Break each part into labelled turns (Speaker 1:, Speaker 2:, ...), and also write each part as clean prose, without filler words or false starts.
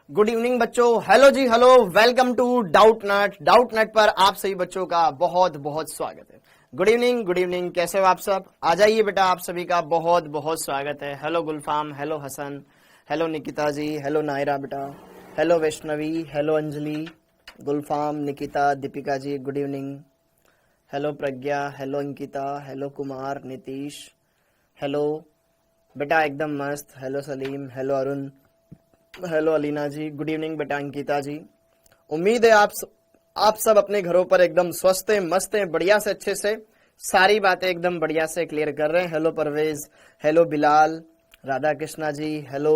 Speaker 1: Good evening बच्चों, hello जी, hello, welcome to Doubtnut पर आप सभी बच्चों का बहुत बहुत स्वागत है। गुड इवनिंग, कैसे हो आप सब? आ जाइए बेटा, आप सभी का बहुत बहुत स्वागत है। Hello Gulfam, hello Hasan, hello Nikita ji, hello Naira बेटा, hello Vaishnavi, hello Anjali, Gulfam, Nikita, Deepika ji, good evening. Hello Pragya, hello Ankita, hello Kumar, Nitish, hello बेटा, एकदम मस्त। Hello Salim, hello Arun, hello Alina ji, good evening बेटा अंकिता जी। उम्मीद है आप सब अपने घरों पर एकदम स्वस्थ हैं, मस्त हैं, बढ़िया से अच्छे से सारी बातें एकदम बढ़िया से क्लियर कर रहे हैं। Hello Parvez, hello Bilal, Radha Krishna ji, hello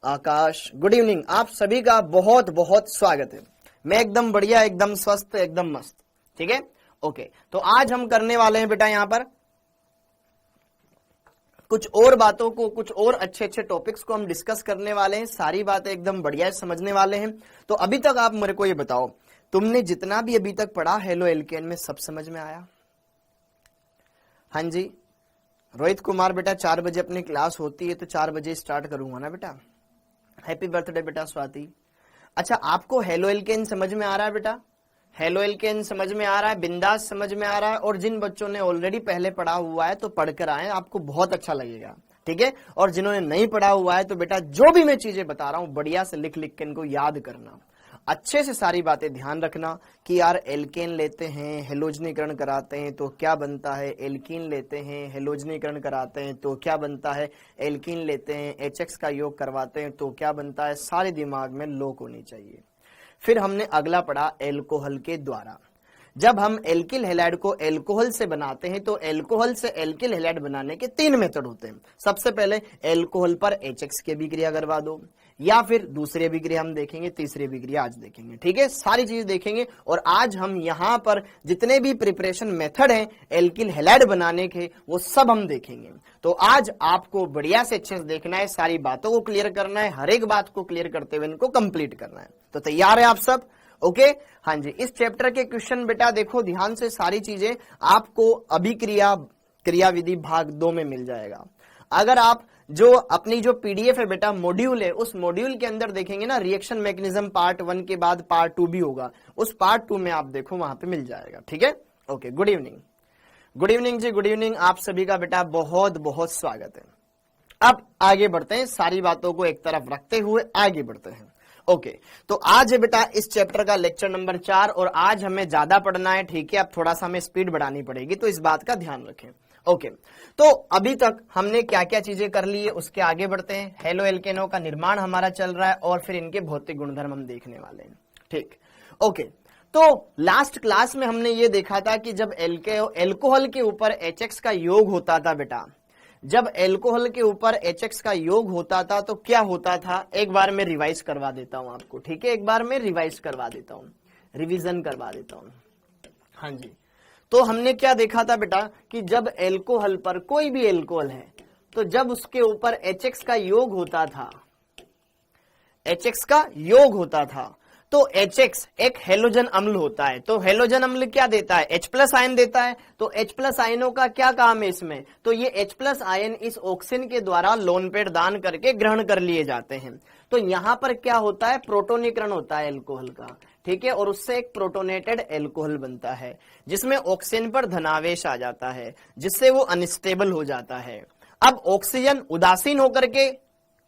Speaker 1: आकाश, गुड इवनिंग। आप सभी का बहुत बहुत स्वागत है। मैं एकदम बढ़िया, एकदम स्वस्थ, एकदम मस्त। ठीक है, ओके। तो आज हम करने वाले हैं बेटा यहाँ पर कुछ और बातों को, कुछ और अच्छे अच्छे टॉपिक्स को हम डिस्कस करने वाले हैं। सारी बातें एकदम बढ़िया समझने वाले हैं। तो अभी तक आप मेरे को ये बताओ, तुमने जितना भी अभी तक पढ़ा हेलो एल्केन में सब समझ में आया? हाँ जी, रोहित कुमार बेटा, 4 बजे अपनी क्लास होती है तो 4 बजे स्टार्ट करूंगा ना बेटा। हैप्पी बर्थडे बेटा स्वाति। अच्छा, आपको हेलो एल्केन समझ में आ रहा है बेटा? हेलो एल्केन समझ में आ रहा है, बिंदास समझ में आ रहा है। और जिन बच्चों ने ऑलरेडी पहले पढ़ा हुआ है तो पढ़कर आए, आपको बहुत अच्छा लगेगा। ठीक है, और जिन्होंने नहीं पढ़ा हुआ है तो बेटा जो भी मैं चीजें बता रहा हूं बढ़िया से लिख लिख के इनको याद करना, अच्छे से सारी बातें ध्यान रखना कि यार एल्केन लेते हैं, हेलोजनीकरण कराते हैं तो क्या बनता है, एल्कीन लेते हैं, हेलोजनीकरण कराते हैं तो क्या बनता है, एल्कीन लेते हैं, एचएक्स का योग करवाते हैं तो क्या बनता है, सारे दिमाग में लोक होनी चाहिए। फिर हमने अगला पढ़ा एल्कोहल के द्वारा। जब हम एल्किल हैलाइड को एल्कोहल से बनाते हैं तो एल्कोहल से एल्किल हैलाइड बनाने के 3 मेथड होते हैं। सबसे पहले एल्कोहल पर एचएक्स की अभिक्रिया करवा दो, या फिर दूसरी अभिक्रिया हम देखेंगे, तीसरी अभिक्रिया आज देखेंगे। ठीक है, सारी चीज देखेंगे। और आज हम यहाँ पर जितने भी प्रिपरेशन मेथड हैं एल्किल हैलाइड बनाने के, वो सब हम देखेंगे। तो आज आपको बढ़िया से अच्छे से देखना है, सारी बातों को क्लियर करना है, हर एक बात को क्लियर करते हुए इनको कंप्लीट करना है। तो तैयार है आप सब? ओके, हाँ जी। इस चैप्टर के क्वेश्चन बेटा देखो ध्यान से, सारी चीजें आपको अभिक्रिया क्रियाविधि भाग 2 में मिल जाएगा। अगर आप जो अपनी जो पीडीएफ है बेटा, मॉड्यूल है, उस मॉड्यूल के अंदर देखेंगे ना, रिएक्शन मैकेनिज्म पार्ट 1 के बाद पार्ट 2 भी होगा, उस पार्ट 2 में आप देखो वहां पे मिल जाएगा। ठीक है, ओके। गुड इवनिंग जी, गुड इवनिंग। आप सभी का बेटा बहुत बहुत स्वागत है। अब आगे बढ़ते हैं, सारी बातों को एक तरफ रखते हुए आगे बढ़ते हैं। ओके, तो आज है बेटा इस चैप्टर का लेक्चर नंबर 4 और आज हमें ज्यादा पढ़ना है। ठीक है, अब थोड़ा सा हमें स्पीड बढ़ानी पड़ेगी, तो इस बात का ध्यान रखें। ओके, तो अभी तक हमने क्या क्या चीजें कर ली है, उसके आगे बढ़ते हैं। हेलो एल्केनों का निर्माण हमारा चल रहा है और फिर इनके भौतिक गुणधर्म हम देखने वाले हैं। ठीक, ओके। तो लास्ट क्लास में हमने ये देखा था कि जब एल्कोहल के ऊपर एचएक्स का योग होता था बेटा, जब एल्कोहल के ऊपर एचएक्स का योग होता था तो क्या होता था, एक बार मैं रिवाइज करवा देता हूं आपको। ठीक है, एक बार मैं रिवाइज करवा देता हूं, रिवीजन करवा देता हूं। हाँ जी, तो हमने क्या देखा था बेटा कि जब एल्कोहल पर, कोई भी एल्कोहल है, तो जब उसके ऊपर एचएक्स का योग होता था, एचएक्स का योग होता था, तो एचएक्स एक हेलोजन अम्ल होता है। तो हेलोजन अम्ल क्या देता है, H प्लस आयन देता है। तो H प्लस आयनों का क्या काम है इसमें, तो ये H प्लस आयन इस ऑक्सीजन के द्वारा लोन पेड़ दान करके ग्रहण कर लिए जाते हैं। तो यहां पर क्या होता है, प्रोटोनीकरण होता है एल्कोहल का। ठीक है, और उससे एक प्रोटोनेटेड एल्कोहल बनता है जिसमें ऑक्सीजन पर धनावेश आ जाता है, जिससे वो अनस्टेबल हो जाता है। अब ऑक्सीजन उदासीन होकर के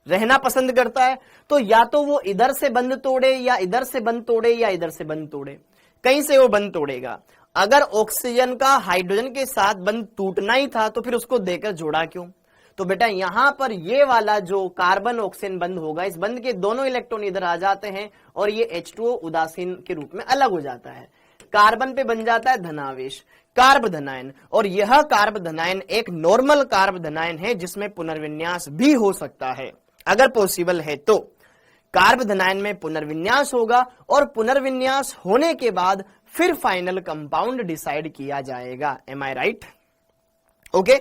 Speaker 1: रहना पसंद करता है, तो या तो वो इधर से बंद तोड़े या इधर से बंद तोड़े या इधर से बंद तोड़े, कहीं से वो बंद तोड़ेगा। अगर ऑक्सीजन का हाइड्रोजन के साथ बंद टूटना ही था तो फिर उसको देकर जोड़ा क्यों? तो बेटा यहां पर ये वाला जो कार्बन ऑक्सीजन बंद होगा, इस बंद के दोनों इलेक्ट्रॉन इधर आ जाते हैं और ये H2O उदासीन के रूप में अलग हो जाता है। कार्बन पे बन जाता है धनावेश, कार्ब धनायन, और यह कार्ब धनायन एक नॉर्मल कार्ब धनायन है जिसमें पुनर्विन्यास भी हो सकता है अगर पॉसिबल है तो। कार्ब धनायन में पुनर्विन्यास होगा और पुनर्विन्यास होने के बाद फिर फाइनल कंपाउंड डिसाइड किया जाएगा। एम आई राइट? ओके,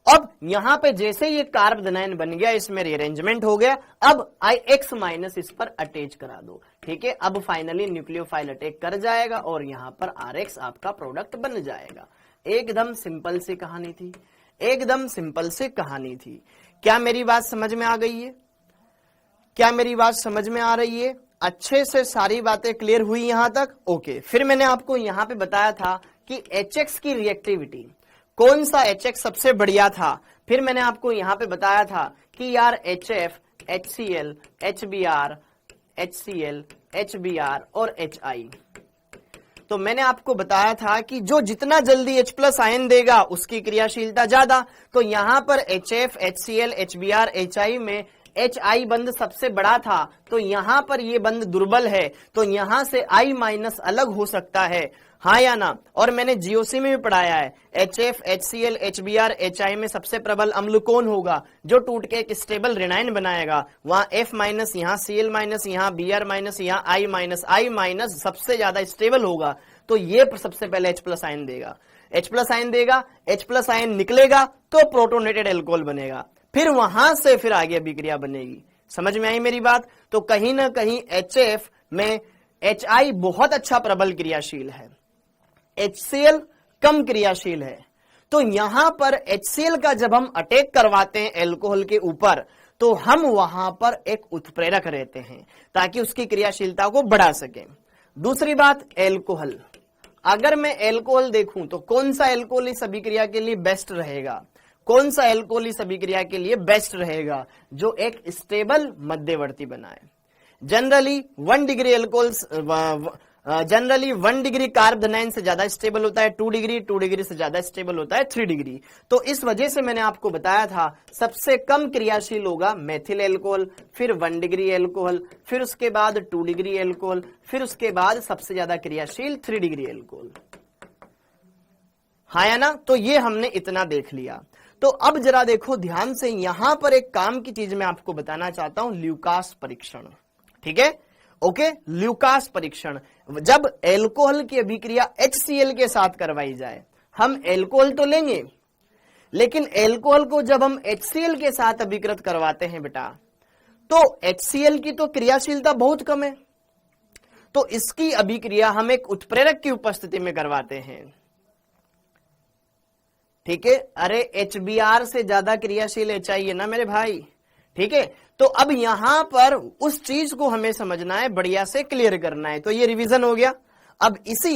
Speaker 1: अब यहां पे जैसे ये कार्ब धनायन बन गया, इसमें रीअरेंजमेंट हो गया। अब IX माइनस इस पर अटैच करा दो। ठीक है, अब फाइनली न्यूक्लियोफाइल अटैक कर जाएगा और यहां पर RX आपका प्रोडक्ट बन जाएगा। एकदम सिंपल सी कहानी थी, एकदम सिंपल सी कहानी थी। क्या मेरी बात समझ में आ गई है? क्या मेरी बात समझ में आ रही है? अच्छे से सारी बातें क्लियर हुई यहां तक? ओके। फिर मैंने आपको यहां पे बताया था कि HX की रिएक्टिविटी, कौन सा HX सबसे बढ़िया था। फिर मैंने आपको यहां पे बताया था कि यार HF, HCl, HBr, HCl, HBr और HI। तो मैंने आपको बताया था कि जो जितना जल्दी H+ आयन देगा उसकी क्रियाशीलता ज्यादा। तो यहां पर HF, HCl, HBr, HI में HI बंध सबसे बड़ा था, तो यहां पर ये बंध दुर्बल है, तो यहां से I- अलग हो सकता है, हाँ या ना? और मैंने GOC में भी पढ़ाया है, HF, HCl, HBr, HI में सबसे प्रबल अम्ल कौन होगा? जो टूट के एक स्टेबल रेनाइन बनाएगा। वहां F-, यहाँ Cl-, यहाँ Br-, यहाँ I-, सबसे ज्यादा स्टेबल होगा, तो ये सबसे पहले H+ आयन देगा। H+ आयन देगा, H+ आयन निकलेगा तो प्रोटोनेटेड एल्कोहल बनेगा, फिर वहां से फिर आगे अभिक्रिया बनेगी। समझ में आई मेरी बात? तो कहीं ना कहीं HF में HI बहुत अच्छा प्रबल क्रियाशील है, HCl कम क्रियाशील है। तो यहां पर HCl का जब हम अटैक करवाते हैं एल्कोहल के ऊपर, तो हम वहां पर एक उत्प्रेरक रहते हैं ताकि उसकी क्रियाशीलता को बढ़ा सकें। दूसरी बात, एल्कोहल। अगर मैं एल्कोहल देखूं तो कौन सा एल्कोहल इस अभिक्रिया के लिए बेस्ट रहेगा? कौन सा एल्कोहल इस अभिक्रिया के लिए बेस्ट रहेगा? जो एक स्टेबल मध्यवर्ती बनाए। Generally 1 degree alcohols, generally 1 degree carbanion से ज्यादा स्टेबल होता है, 2 डिग्री से ज्यादा स्टेबल होता है 3 डिग्री। तो इस वजह से मैंने आपको बताया था सबसे कम क्रियाशील होगा मेथिल एल्कोहल, फिर 1 डिग्री एल्कोहल, फिर उसके बाद 2 डिग्री एल्कोहल, फिर उसके बाद सबसे ज्यादा क्रियाशील 3 डिग्री एल्कोहल, हाँ या ना? तो ये हमने इतना देख लिया। तो अब जरा देखो ध्यान से, यहां पर एक काम की चीज मैं आपको बताना चाहता हूं, ल्यूकास परीक्षण। ठीक है, ओके। ल्यूकास परीक्षण, जब एल्कोहल की अभिक्रिया HCl के साथ करवाई जाए, हम एल्कोहल तो लेंगे, लेकिन एल्कोहल को जब हम HCl के साथ अभिकृत करवाते हैं बेटा, तो HCl की तो क्रियाशीलता बहुत कम है, तो इसकी अभिक्रिया हम एक उत्प्रेरक की उपस्थिति में करवाते हैं। ठीक है, अरे HBr से ज्यादा क्रियाशील HI है ना मेरे भाई। ठीक है, तो अब यहां पर उस चीज को हमें समझना है, बढ़िया से क्लियर करना है। तो ये रिवीजन हो गया। अब इसी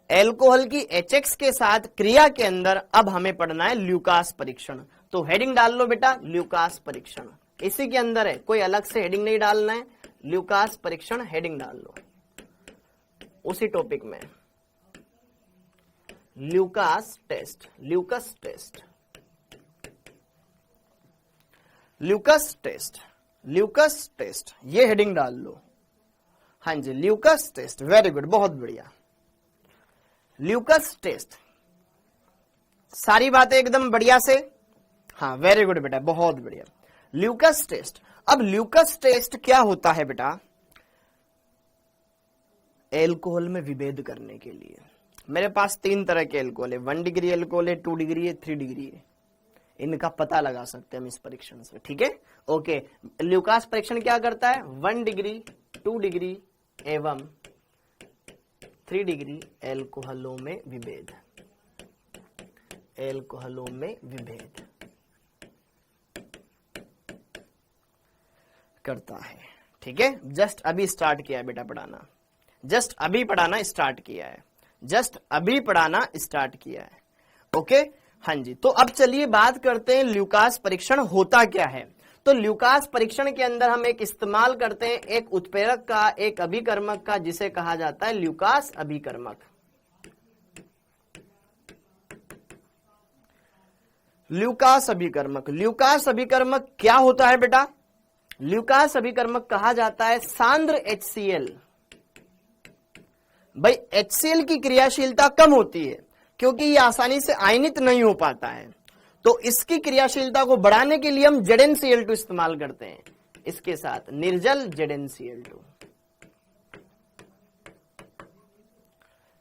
Speaker 1: एल्कोहल की HX के साथ क्रिया के अंदर अब हमें पढ़ना है ल्यूकास परीक्षण। तो हेडिंग डाल लो बेटा, ल्यूकास परीक्षण इसी के अंदर है, कोई अलग से हेडिंग नहीं डालना है। ल्यूकास परीक्षण हेडिंग डाल लो उसी टॉपिक में। Lucas test, Lucas test, Lucas test, Lucas test, ये हेडिंग डाल लो। हाँ जी, ल्यूकस टेस्ट, वेरी गुड, बहुत बढ़िया। ल्यूकस टेस्ट, सारी बातें एकदम बढ़िया से, हाँ वेरी गुड बेटा, बहुत बढ़िया। ल्यूकस टेस्ट, अब ल्यूकस टेस्ट क्या होता है बेटा? एल्कोहल में विभेद करने के लिए मेरे पास 3 तरह के एल्कोहल है, 1 डिग्री एल्कोहल है, 2 डिग्री है, 3 डिग्री है। इनका पता लगा सकते हैं हम इस परीक्षण से। ठीक है, ओके। ल्यूकास परीक्षण क्या करता है? 1 डिग्री, 2 डिग्री एवं 3 डिग्री एल्कोहलों में विभेद, एल्कोहलों में विभेद करता है। ठीक है, जस्ट अभी स्टार्ट किया है बेटा पढ़ाना, जस्ट अभी पढ़ाना स्टार्ट किया है, जस्ट अभी पढ़ाना स्टार्ट किया है। ओके, हाँ जी। तो अब चलिए बात करते हैं ल्यूकास परीक्षण होता क्या है। तो ल्यूकास परीक्षण के अंदर हम एक इस्तेमाल करते हैं एक उत्प्रेरक का, एक अभिकर्मक का, जिसे कहा जाता है ल्यूकास अभिकर्मक। ल्यूकास अभिकर्मक, ल्यूकास अभिकर्मक क्या होता है बेटा? ल्यूकास अभिकर्मक कहा जाता है सांद्र HCl। भाई HCl की क्रियाशीलता कम होती है क्योंकि ये आसानी से आयनित नहीं हो पाता है, तो इसकी क्रियाशीलता को बढ़ाने के लिए हम ZnCl2 इस्तेमाल करते हैं, इसके साथ निर्जल ZnCl2।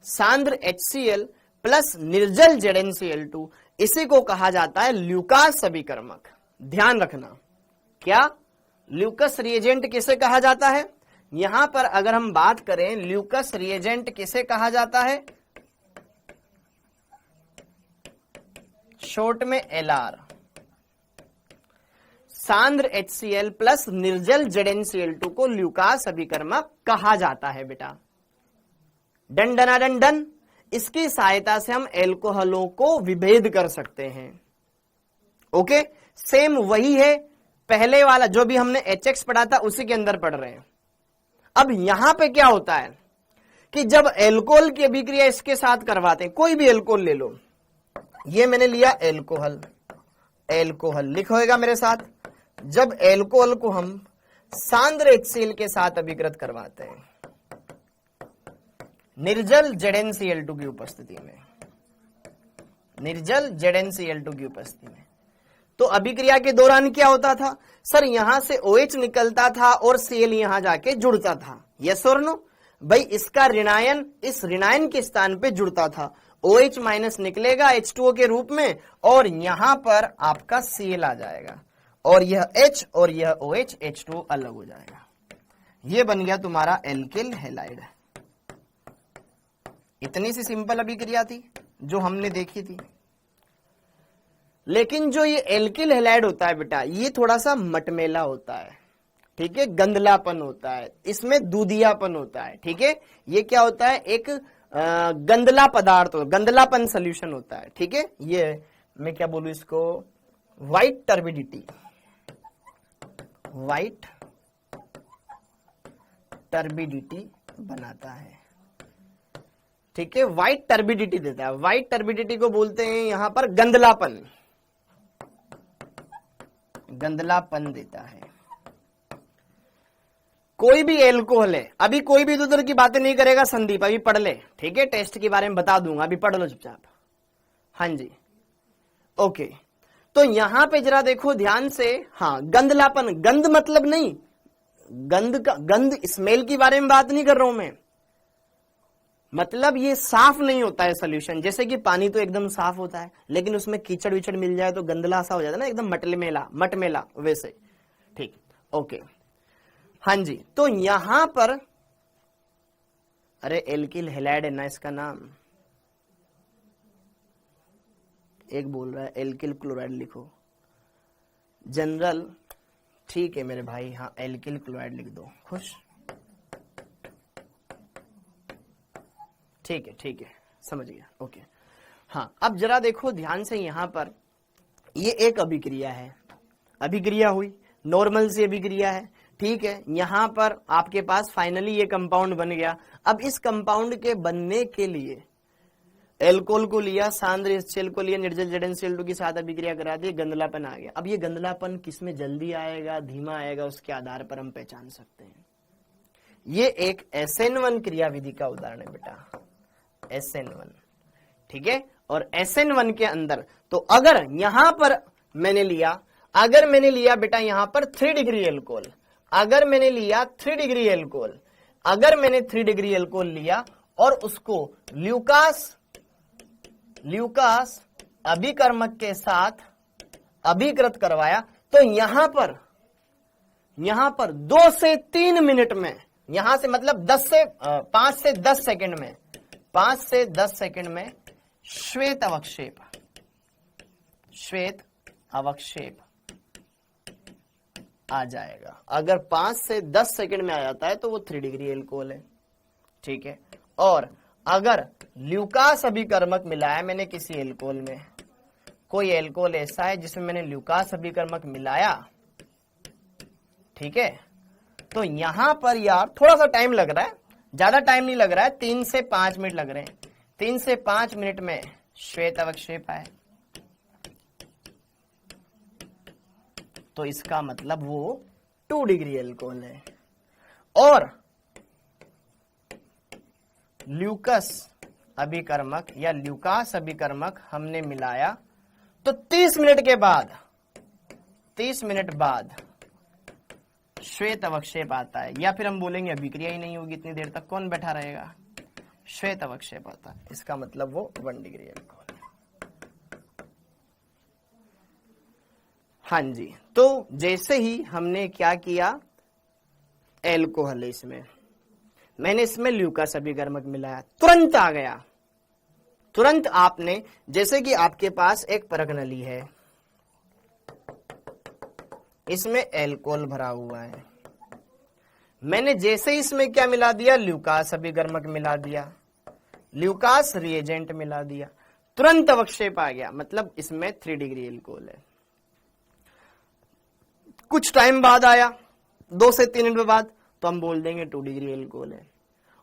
Speaker 1: सांद्र HCl प्लस निर्जल ZnCl2, इसी को कहा जाता है ल्यूकास अभिकर्मक। ध्यान रखना, क्या ल्यूकस रिएजेंट किसे कहा जाता है? यहां पर अगर हम बात करें ल्यूकस रिएजेंट किसे कहा जाता है? शॉर्ट में LR। सांद्र HCl प्लस निर्जल ZnCl2 को ल्यूकास अभिकर्मक कहा जाता है बेटा। डन डना डन डन। इसकी सहायता से हम एल्कोहलों को विभेद कर सकते हैं। ओके, सेम वही है पहले वाला जो भी हमने HX पढ़ा था उसी के अंदर पढ़ रहे हैं। अब यहां पे क्या होता है कि जब एल्कोहल की अभिक्रिया इसके साथ करवाते हैं, कोई भी एल्कोहल ले लो, ये मैंने लिया एल्कोहल, एल्कोहल लिखोएगा मेरे साथ। जब एल्कोहल को हम सांद्र HCl के साथ अभिकृत करवाते हैं निर्जल ZnCl2 की उपस्थिति में, निर्जल ZnCl2 की उपस्थिति में, तो अभिक्रिया के दौरान क्या होता था सर, यहां से OH निकलता था और Cl यहां जाके जुड़ता था। यस और नो भाई, इसका ऋणायन इस ऋणायन के स्थान पे जुड़ता था। OH माइनस निकलेगा H2O के रूप में और यहां पर आपका Cl आ जाएगा और यह H और यह OH H2O अलग हो जाएगा। यह बन गया तुम्हारा एल्किल हैलाइड। इतनी सी सिंपल अभिक्रिया थी जो हमने देखी थी। लेकिन जो ये एल्किल हैलाइड होता है बेटा, ये थोड़ा सा मटमेला होता है, ठीक है, गंदलापन होता है, इसमें दूधियापन होता है, ठीक है। ये क्या होता है, एक गंदला पदार्थ, गंदलापन सोल्यूशन होता है, ठीक है। ये मैं क्या बोलूं इसको, व्हाइट टर्बिडिटी, व्हाइट टर्बिडिटी बनाता है, ठीक है, व्हाइट टर्बिडिटी देता है। व्हाइट टर्बिडिटी को बोलते हैं यहां पर गंदलापन, गंदलापन देता है। कोई भी एल्कोहल है, अभी कोई भी उधर की बातें नहीं करेगा संदीप, अभी पढ़ ले, ठीक है, टेस्ट के बारे में बता दूंगा, अभी पढ़ लो चुपचाप। हाँ जी, ओके। तो यहां पे जरा देखो ध्यान से, हाँ, गंदलापन, गंद मतलब नहीं, गंद का, गंद स्मेल के बारे में बात नहीं कर रहा हूं मैं, मतलब ये साफ नहीं होता है सोल्यूशन। जैसे कि पानी तो एकदम साफ होता है, लेकिन उसमें कीचड़ विचड़ मिल जाए तो गंदला सा हो जाता है ना, एकदम मटमेला, मटमेला वैसे, ठीक, ओके। हाँ जी, तो यहां पर, अरे एल्किल हैलाइड है ना इसका नाम, एक बोल रहा है एल्किल क्लोराइड लिखो, जनरल, ठीक है मेरे भाई, हाँ एल्किल क्लोराइड लिख दो, खुश, ठीक है, ठीक है, समझ गया, ओके। हाँ, अब जरा देखो ध्यान से, यहां पर ये एक अभिक्रिया है, अभिक्रिया हुई, नॉर्मल सी अभिक्रिया है, ठीक है। यहां पर आपके पास फाइनली ये कंपाउंड बन गया। अब इस कंपाउंड के बनने के लिए एल्कोहल को लिया, सांद्र HCl को लिया, निर्जल ZnCl2 के साथ अभिक्रिया करा दी, गंदलापन आ गया। अब ये गंदलापन किसमें जल्दी आएगा, धीमा आएगा, उसके आधार पर हम पहचान सकते हैं। ये एक SN1 क्रियाविधि का उदाहरण है बेटा, SN1, ठीक है। और SN1 के अंदर, तो अगर यहां पर मैंने लिया, अगर मैंने लिया बेटा यहां पर 3 डिग्री एल्कोहल, अगर मैंने लिया 3 डिग्री एल्कोहल, अगर मैंने 3 डिग्री एल्कोहल लिया और उसको ल्यूकास अभिकर्मक के साथ अभिकृत करवाया, तो यहां पर 2 से 3 मिनट में, यहां से मतलब 5 से 10 सेकंड में, 5 से 10 सेकंड में श्वेत अवक्षेप आ जाएगा। अगर 5 से 10 सेकंड में आ जाता है तो वो 3 डिग्री एल्कोहल है, ठीक है। और अगर ल्यूकास अभिकर्मक मिलाया मैंने किसी एल्कोहल में, कोई एल्कोहल ऐसा है जिसमें मैंने ल्यूकास अभिकर्मक मिलाया, ठीक है, तो यहां पर यार थोड़ा सा टाइम लग रहा है, ज्यादा टाइम नहीं लग रहा है, 3 से 5 मिनट लग रहे हैं। 3 से 5 मिनट में श्वेत अवक्षेप आए, तो इसका मतलब वो 2 डिग्री एल्कोहल है। और ल्यूकस अभिकर्मक या ल्यूकास अभिकर्मक हमने मिलाया, तो 30 मिनट बाद श्वेत अवक्षेप आता है, या फिर हम बोलेंगे अभिक्रिया ही नहीं होगी, इतनी देर तक कौन बैठा रहेगा, श्वेत अवक्षेप आता है, इसका मतलब वो 1 डिग्री एल्कोहल है। हाँ जी, तो जैसे ही हमने क्या किया, एल्कोहल है इसमें, मैंने इसमें ल्यूकास अभिकर्मक मिलाया, तुरंत आ गया, तुरंत आपने, जैसे कि आपके पास एक परख नली है, इसमें एल्कोहल भरा हुआ है। मैंने जैसे ही इसमें क्या मिला दिया, ल्यूकास अभिकर्मक मिला दिया, ल्यूकास रिएजेंट मिला दिया, तुरंत अवक्षेप आ गया, मतलब इसमें 3 डिग्री एल्कोहल है। कुछ टाइम बाद आया, 2 से 3 मिनट बाद, तो हम बोल देंगे 2 डिग्री एल्कोहल है।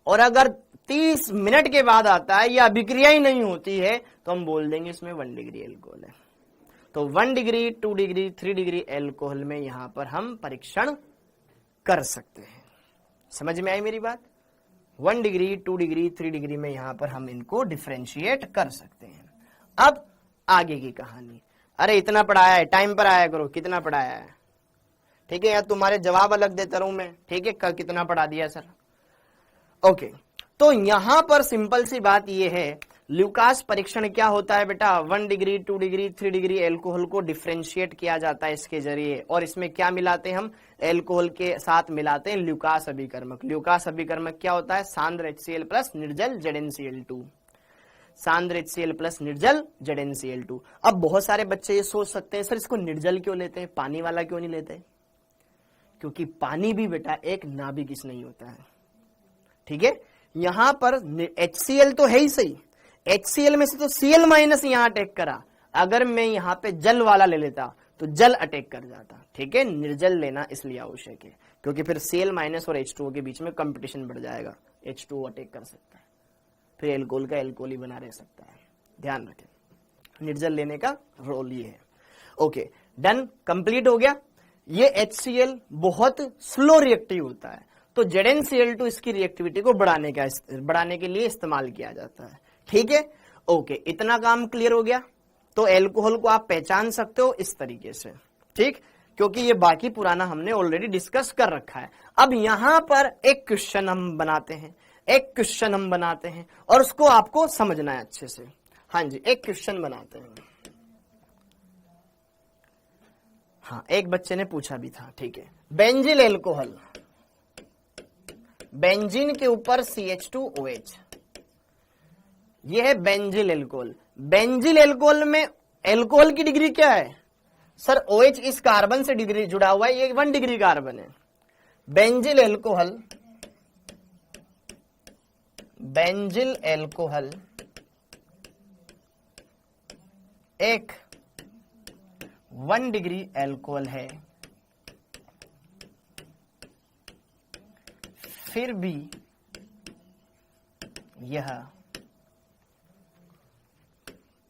Speaker 1: और अगर 30 मिनट के बाद आता है या अभिक्रिया ही नहीं होती है तो हम बोल देंगे इसमें 1 डिग्री एल्कोहल है। तो 1 डिग्री, 2 डिग्री, 3 डिग्री एल्कोहल में यहां पर हम परीक्षण कर सकते हैं। समझ में आई मेरी बात? 1 डिग्री, 2 डिग्री, 3 डिग्री में यहां पर हम इनको डिफरेंशिएट कर सकते हैं। अब आगे की कहानी। अरे इतना पढ़ाया है, टाइम पर आया करो, कितना पढ़ाया है, ठीक है, या तुम्हारे जवाब अलग देता रहूं मैं, ठीक है, कितना पढ़ा दिया सर, ओके। तो यहां पर सिंपल सी बात यह है, ल्यूकास परीक्षण क्या होता है बेटा, 1 डिग्री, 2 डिग्री, 3 डिग्री एल्कोहल को डिफरेंशिएट किया जाता है इसके जरिए, और इसमें क्या मिलाते हैं हम, एल्कोहल के साथ मिलाते हैं ल्यूकास अभिकर्मक। ल्यूकास अभिकर्मक क्या होता है, सांद्र HCl प्लस निर्जल ZnCl2, सांद्र HCl प्लस निर्जल ZnCl2। अब बहुत सारे बच्चे ये सोच सकते हैं सर इसको निर्जल क्यों लेते हैं, पानी वाला क्यों नहीं लेते, क्योंकि पानी भी बेटा एक नाभिक नहीं होता है, ठीक है। यहां पर HCl तो है ही सही, HCl में से तो Cl माइनस यहां अटैक करा, अगर मैं यहां पे जल वाला ले लेता तो जल अटैक कर जाता, ठीक है। निर्जल लेना इसलिए आवश्यक है क्योंकि फिर Cl माइनस और H2O के बीच में कंपटीशन बढ़ जाएगा, H2O अटैक कर सकता है, फिर एल्कोहल का एल्कोहल ही बना रह सकता है, ध्यान रखें। निर्जल लेने का रोल ये है। ओके डन, कंप्लीट हो गया। ये HCl बहुत स्लो रिएक्टिव होता है, तो ZnCl2 इसकी रिएक्टिविटी को बढ़ाने के लिए इस्तेमाल किया जाता है, ठीक है। ओके, इतना काम क्लियर हो गया। तो एल्कोहल को आप पहचान सकते हो इस तरीके से, ठीक, क्योंकि ये बाकी पुराना हमने ऑलरेडी डिस्कस कर रखा है। अब यहां पर एक क्वेश्चन हम बनाते हैं और उसको आपको समझना है अच्छे से। हाँ जी, एक क्वेश्चन बनाते हैं। हाँ, एक बच्चे ने पूछा भी था, ठीक है। बेंजिल एल्कोहल, बेंजीन के ऊपर CH2OH, यह है बेंजिल एल्कोहल। बेंजिल एल्कोहल में एल्कोहल की डिग्री क्या है सर, OH इस कार्बन से डिग्री जुड़ा हुआ है, ये 1 डिग्री कार्बन है। बेंजिल एल्कोहल एक 1 डिग्री एल्कोहल है, फिर भी यह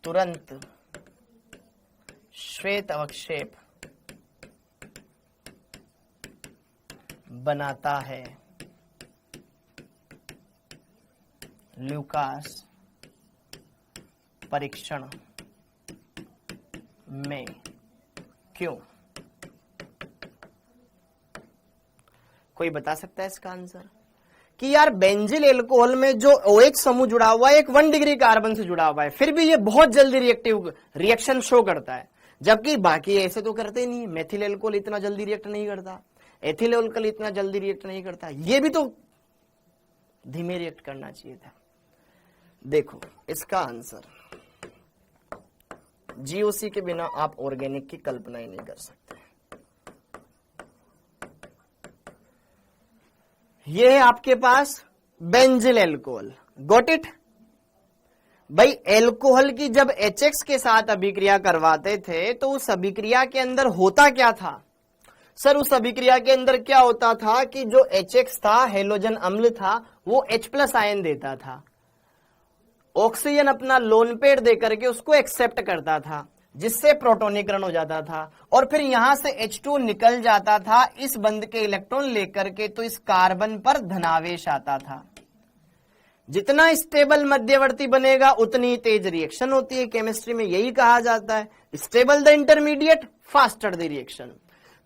Speaker 1: तुरंत श्वेत अवक्षेप बनाता है ल्यूकास परीक्षण में, क्यों? कोई बता सकता है इसका आंसर कि यार बेंजिल एल्कोहल में जो OH समूह जुड़ा हुआ है एक 1 डिग्री कार्बन से जुड़ा हुआ है, फिर भी ये बहुत जल्दी रिएक्शन शो करता है, जबकि बाकी ऐसे तो करते ही नहीं। मेथिल एल्कोहल इतना जल्दी रिएक्ट नहीं करता, एथिल एल्कोहल इतना जल्दी रिएक्ट नहीं करता, ये भी तो धीमे रिएक्ट करना चाहिए था। देखो इसका आंसर, GOC के बिना आप ऑर्गेनिक की कल्पना ही नहीं कर सकते। ये है आपके पास बेंजिल एल्कोहल, गॉट इट भाई। एल्कोहल की जब HX के साथ अभिक्रिया करवाते थे तो उस अभिक्रिया के अंदर होता क्या था सर, उस अभिक्रिया के अंदर क्या होता था कि जो HX था, हेलोजन अम्ल था, वो H+ आयन देता था, ऑक्सीजन अपना लोन पेयर दे करके उसको एक्सेप्ट करता था, जिससे प्रोटोनीकरण हो जाता था, और फिर यहां से H2 निकल जाता था इस बंध के इलेक्ट्रॉन लेकर के, तो इस कार्बन पर धनावेश आता था। जितना स्टेबल मध्यवर्ती बनेगा उतनी तेज रिएक्शन होती है, केमिस्ट्री में यही कहा जाता है, stable the intermediate faster the reaction.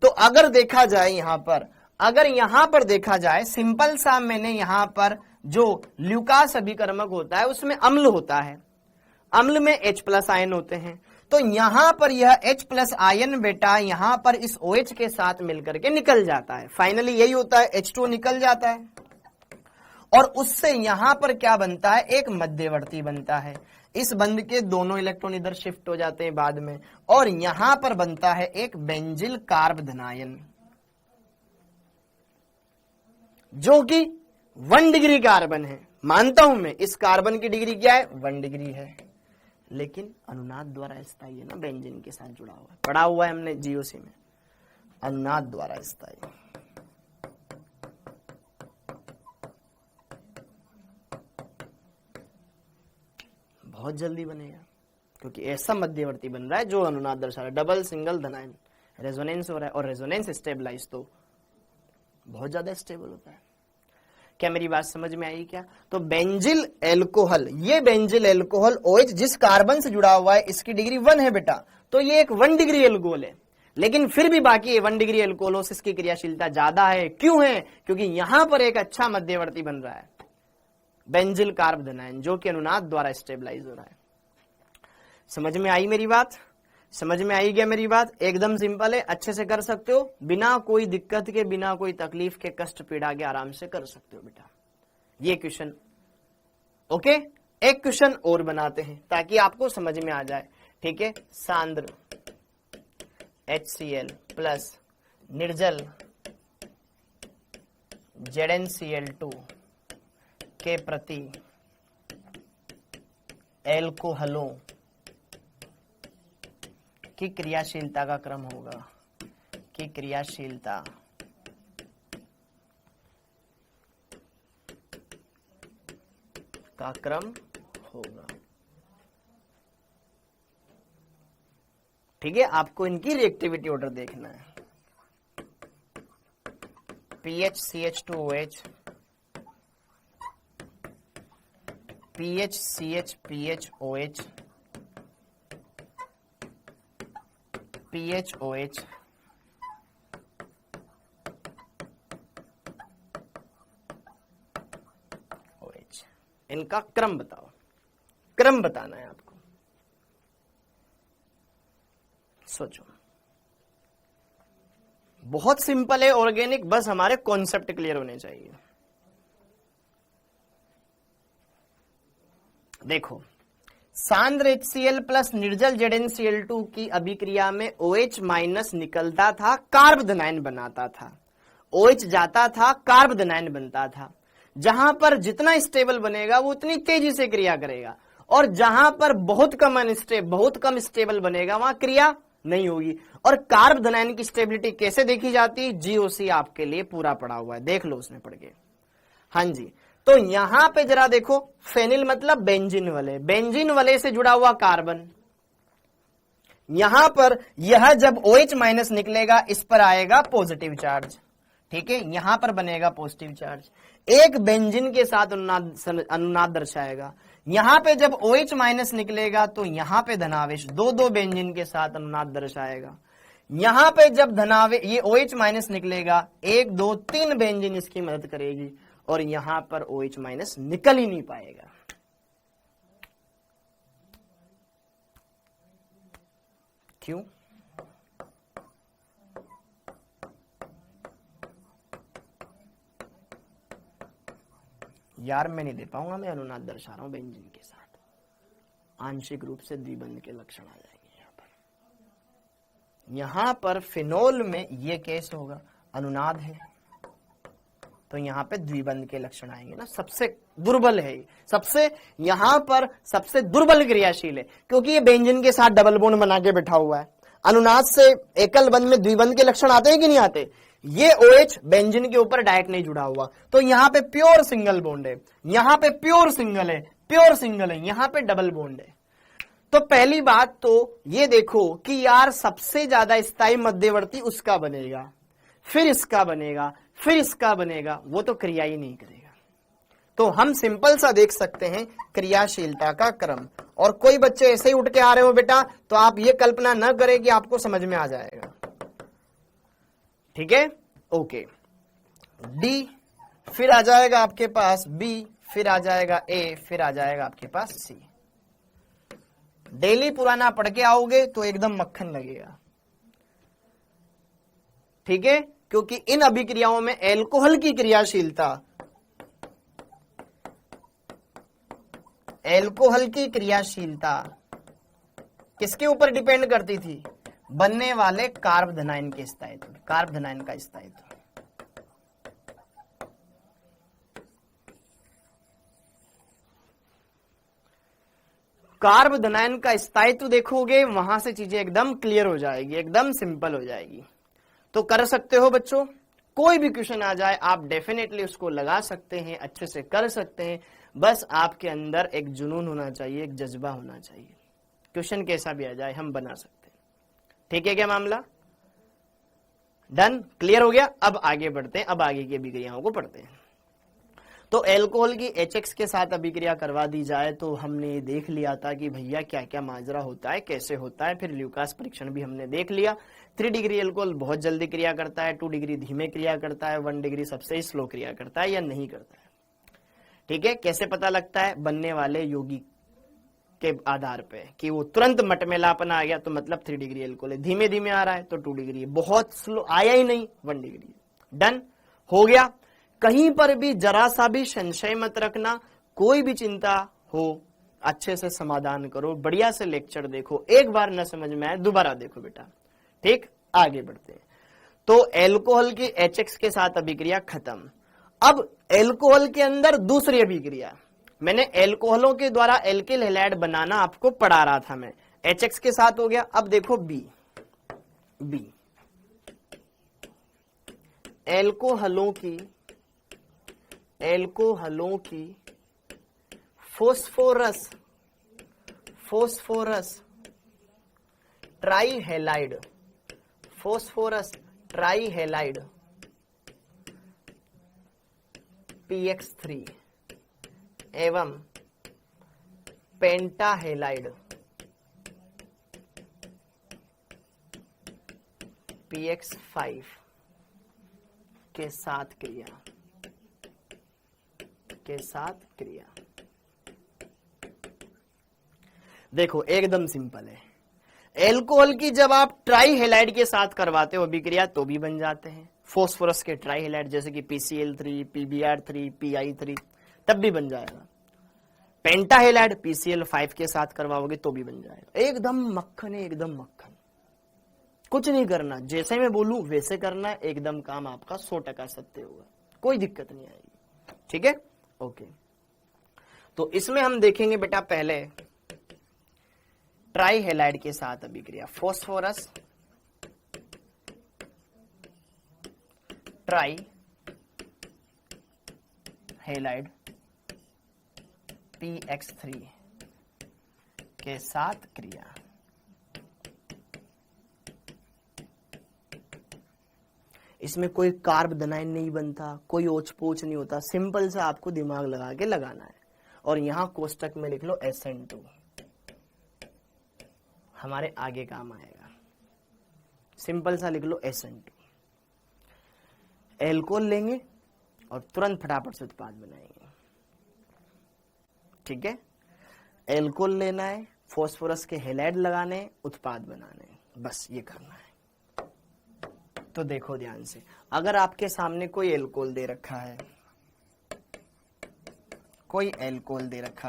Speaker 1: तो अगर देखा जाए यहां पर देखा जाए, सिंपल सा मैंने यहां पर जो ल्यूकास अभिकर्मक होता है उसमें अम्ल होता है, अम्ल में H+ आयन होते हैं, तो यहां पर यह H+ आयन बेटा यहां पर इस OH के साथ मिलकर के निकल जाता है, फाइनली यही होता है, H2 निकल जाता है, और उससे यहां पर क्या बनता है, एक मध्यवर्ती बनता है। इस बंध के दोनों इलेक्ट्रॉन इधर शिफ्ट हो जाते हैं बाद में, और यहां पर बनता है एक बेंजिल कार्ब धनायन, जो कि 1 डिग्री कार्बन है। मानता हूं मैं इस कार्बन की डिग्री क्या है, 1 डिग्री है, लेकिन अनुनाद द्वारा स्थायी है ना, बेंजीन के साथ जुड़ा हुआ है, पढ़ा हुआ है हमने जीओसी में, अनुनाद द्वारा स्थायी। बहुत जल्दी बनेगा क्योंकि ऐसा मध्यवर्ती बन रहा है जो अनुनाद दर्शा रहा है, डबल सिंगल धनायन, रेजोनेंस हो रहा है, और रेजोनेंस स्टेबलाइज तो बहुत ज्यादा स्टेबल होता है। क्या मेरी बात समझ में आई क्या? तो बेंजिल एल्कोहल, ये बेंजिल एल्कोहल OH जिस कार्बन से जुड़ा हुआ है इसकी डिग्री 1 है बेटा, तो ये एक 1 डिग्री एल्कोहल है, लेकिन फिर भी बाकी 1 डिग्री एल्कोहोलिसिस की क्रियाशीलता ज्यादा है। क्यों है? क्योंकि यहां पर एक अच्छा मध्यवर्ती बन रहा है, बेंजिल कार्ब धनायन, जो कि अनुनाद द्वारा स्टेबलाइज हो रहा है। समझ में आई मेरी बात? समझ में आई क्या मेरी बात? एकदम सिंपल है, अच्छे से कर सकते हो, बिना कोई दिक्कत के, बिना कोई तकलीफ के, कष्ट पीड़ा के, आराम से कर सकते हो बेटा ये क्वेश्चन। ओके, एक क्वेश्चन और बनाते हैं ताकि आपको समझ में आ जाए। ठीक है, सांद्र HCl प्लस निर्जल ZnCl2 के प्रति एल्कोहलों की क्रियाशीलता का क्रम होगा, की क्रियाशीलता का क्रम होगा। ठीक है, आपको इनकी रिएक्टिविटी ऑर्डर देखना है। PHCH2OH, PHCH-PHOH, PHOH, OH, इनका क्रम बताओ, क्रम बताना है आपको। सोचो, बहुत सिंपल है ऑर्गेनिक, बस हमारे कॉन्सेप्ट क्लियर होने चाहिए। देखो, सांद्र HCl प्लस निर्जल ZnCl2 की अभिक्रिया में OH माइनस निकलता था, कार्ब धनायन बनाता था, OH जाता था, कार्ब धनायन बनता था। जहां पर जितना स्टेबल बनेगा वो उतनी तेजी से क्रिया करेगा, और जहां पर बहुत कम स्टेबल बनेगा वहां क्रिया नहीं होगी। और कार्ब धनायन की स्टेबिलिटी कैसे देखी जाती है? जीओसी आपके लिए पूरा पड़ा हुआ है, देख लो उसने पढ़ के। हाँ जी, तो यहां पे जरा देखो, फेनिल मतलब बेंजीन वलय, बेंजीन वलय से जुड़ा हुआ कार्बन, यहां पर यह जब OH माइनस निकलेगा इस पर आएगा पॉजिटिव चार्ज। ठीक है, यहां पर बनेगा पॉजिटिव चार्ज, एक बेंजीन के साथ अनुनाद दर्शाएगा। यहां पे जब OH माइनस निकलेगा तो यहां पे धनावेश, दो बेंजीन के साथ अनुनाद दर्शाएगा। यहां पे जब ये OH माइनस निकलेगा, 1 2 3 बेंजीन इसकी मदद करेगी, और यहां पर OH माइनस निकल ही नहीं पाएगा। क्यों? यार मैं नहीं दे पाऊंगा, मैं अनुनाद दर्शा रहा हूं बेंजीन के साथ, आंशिक रूप से द्विबंध के लक्षण आ जाएंगे। यहां पर फिनोल में ये केस होगा, अनुनाद है तो यहां पे द्विबंध के लक्षण आएंगे ना। सबसे दुर्बल है, यहां पर सबसे दुर्बल क्रियाशील है, क्योंकि ये बेंजीन के साथ डबल बॉन्ड बना के बैठा हुआ है। अनुनाद से एकल बंध में द्विबंध के लक्षण आते हैं कि नहीं आते? ये OH बेंजीन के ऊपर डायरेक्ट नहीं जुड़ा हुआ, तो यहां पे प्योर सिंगल बॉन्ड है, यहां पे प्योर सिंगल है, यहां पे डबल बॉन्ड है। तो पहली बात तो ये देखो कि यार सबसे ज्यादा स्थायी मध्यवर्ती उसका बनेगा, फिर इसका बनेगा, फिर इसका बनेगा, वो तो क्रिया ही नहीं करेगा। तो हम सिंपल सा देख सकते हैं क्रियाशीलता का क्रम। और कोई बच्चे ऐसे ही उठ के आ रहे हो बेटा, तो आप ये कल्पना न करें कि आपको समझ में आ जाएगा। ठीक है, ओके। डी, फिर आ जाएगा आपके पास B, फिर आ जाएगा A, फिर आ जाएगा आपके पास C। डेली पुराना पढ़ के आओगे तो एकदम मक्खन लगेगा। ठीक है, क्योंकि इन अभिक्रियाओं में एल्कोहल की क्रियाशीलता एल्कोहल की क्रियाशीलता किसके ऊपर डिपेंड करती थी? बनने वाले कार्बोधनाइन के स्थायित्व, कार्बोधनाइन का स्थायित्व। कार्बोधनाइन का स्थायित्व देखोगे, वहां से चीजें एकदम क्लियर हो जाएगी, एकदम सिंपल हो जाएगी। तो कर सकते हो बच्चों, कोई भी क्वेश्चन आ जाए आप डेफिनेटली उसको लगा सकते हैं, अच्छे से कर सकते हैं। बस आपके अंदर एक जुनून होना चाहिए, एक जज्बा होना चाहिए। क्वेश्चन कैसा भी आ जाए हम बना सकते हैं। ठीक है क्या मामला? डन, क्लियर हो गया? अब आगे बढ़ते हैं, अब आगे की अभिक्रियाओं को पढ़ते हैं। तो एल्कोहल की HX के साथ अभिक्रिया करवा दी जाए तो हमने देख लिया था कि भैया क्या क्या माजरा होता है, कैसे होता है। फिर ल्यूकास परीक्षण भी हमने देख लिया। 3 डिग्री एल्कोहल बहुत जल्दी क्रिया करता है, 2 डिग्री धीमे क्रिया करता है, 1 डिग्री सबसे स्लो क्रिया करता है या नहीं करता है। ठीक है, कैसे पता लगता है? बनने वाले यौगिक के आधार पे कि वो तुरंत मटमेलापन आ गया तो मतलब 3 डिग्री एल्कोहल है, धीमे धीमे आ रहा है तो 2 डिग्री है, बहुत स्लो आया ही नहीं 1 डिग्री। डन हो गया। कहीं पर भी जरा सा भी संशय मत रखना, कोई भी चिंता हो अच्छे से समाधान करो, बढ़िया से लेक्चर देखो, एक बार न समझ में आए दोबारा देखो बेटा। ठीक, आगे बढ़ते हैं। तो एल्कोहल की HX के साथ अभिक्रिया खत्म। अब एल्कोहल के अंदर दूसरी अभिक्रिया, मैंने एल्कोहलों के द्वारा एल्किल हैलाइड बनाना आपको पढ़ा रहा था मैं, HX के साथ हो गया। अब देखो बी एल्कोहलों की फोस्फोरस ट्राईहैलाइड PX3 एवं पेंटाहैलाइड PX5 के साथ क्रिया। देखो एकदम सिंपल है। एल्कोहल की जब आप ट्राईहैलाइड के साथ करवाते हो अभिक्रिया तो भी बन जाते हैं। फोस्फोरस के ट्राईहैलाइड जैसे कि PCl3, PBr3, PI3 तब भी बन जाएगा। पेंटाहैलाइड PCl5 के साथ करवाओगे तो भी बन जाएगा। एकदम मक्खन है, एकदम मक्खन। कुछ नहीं करना, जैसे मैं बोलूं वैसे करना है, एकदम काम आपका 100% सत्य होगा, कोई दिक्कत नहीं आएगी। ठीक है, ओके। तो इसमें हम देखेंगे बेटा पहले ट्राईहैलाइड के साथ अभिक्रिया, फोस्फोरस ट्राईहैलाइड PX3 के साथ क्रिया। इसमें कोई कार्बोधनाइन नहीं बनता, कोई ओच पोच नहीं होता, सिंपल सा आपको दिमाग लगा के लगाना है। और यहां कोष्टक में लिख लो SN2, हमारे आगे काम आएगा। सिंपल सा लिख लो SN2। एल्कोहल लेंगे और तुरंत फटाफट से उत्पाद बनाएंगे। ठीक है, एल्कोहल लेना है, फोस्फोरस के हैलाइड लगाने, उत्पाद बनाने, बस ये करना है। तो देखो ध्यान से, अगर आपके सामने कोई एल्कोहल दे रखा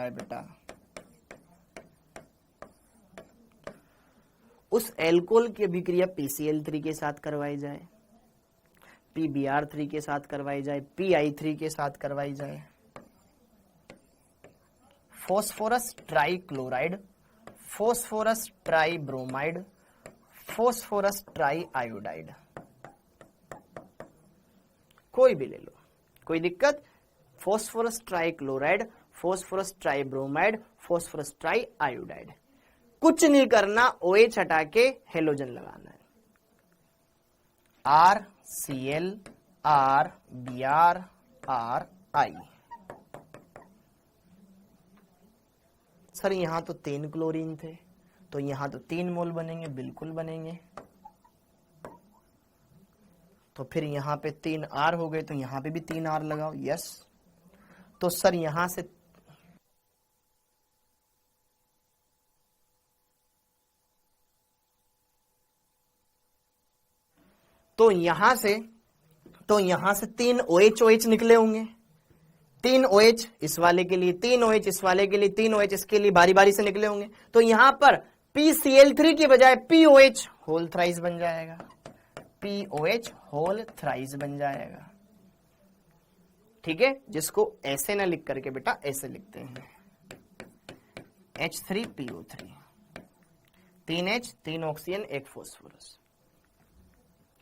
Speaker 1: है, बेटा, उस एल्कोहल की अभिक्रिया PCl3 के साथ करवाई जाए, PBr3 के साथ करवाई जाए, PI3 के साथ करवाई जाए, फोस्फोरस ट्राईक्लोराइड, फोस्फोरस ट्राईब्रोमाइड, फोस्फोरस ट्राईआयोडाइड, कोई भी ले लो, कोई दिक्कत। फोस्फोरस ट्राईक्लोराइड, फोस्फोरस ट्राईब्रोमाइड, फोस्फोरस ट्राईआयोडाइड, कुछ नहीं करना, OH हटा के हेलोजन लगाना है। RCl RBr RI। सर यहां तो 3 क्लोरीन थे, तो यहां तो 3 मोल बनेंगे, बिल्कुल बनेंगे। तो फिर यहां पे 3 R हो गए, तो यहां पे भी 3 R लगाओ, यस। तो सर यहां से तो यहां से 3 OH निकले होंगे, 3 OH इस वाले के लिए, 3 OH इस वाले के लिए, 3 OH इसके लिए बारी बारी से निकले होंगे, तो यहां पर PCl3 की बजाय POH होल थ्राइस बन जाएगा, POH होल थ्राइस बन जाएगा। ठीक है, जिसको ऐसे ना लिख करके बेटा ऐसे लिखते हैं, H3PO3, 3H, 3 ऑक्सीजन, 1 फॉस्फोरस।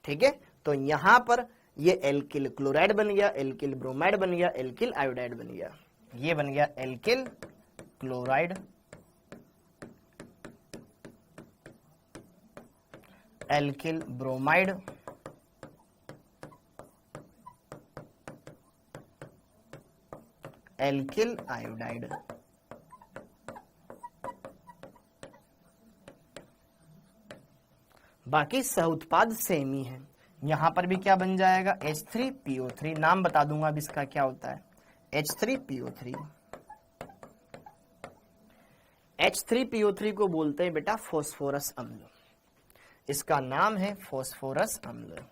Speaker 1: ठीक है, तो यहां पर ये एल्किल क्लोराइड बन गया, एल्किल ब्रोमाइड बन गया, एल्किल आयोडाइड बन गया, ये बन गया alkyl chloride, alkyl bromide, alkyl iodide. बाकी सह उत्पाद सेम ही है। यहां पर भी क्या बन जाएगा, H3PO3, नाम बता दूंगा अब इसका क्या होता है, H3PO3। H3PO3 को बोलते हैं बेटा फॉस्फोरस अम्ल, इसका नाम है फॉस्फोरस अम्ल।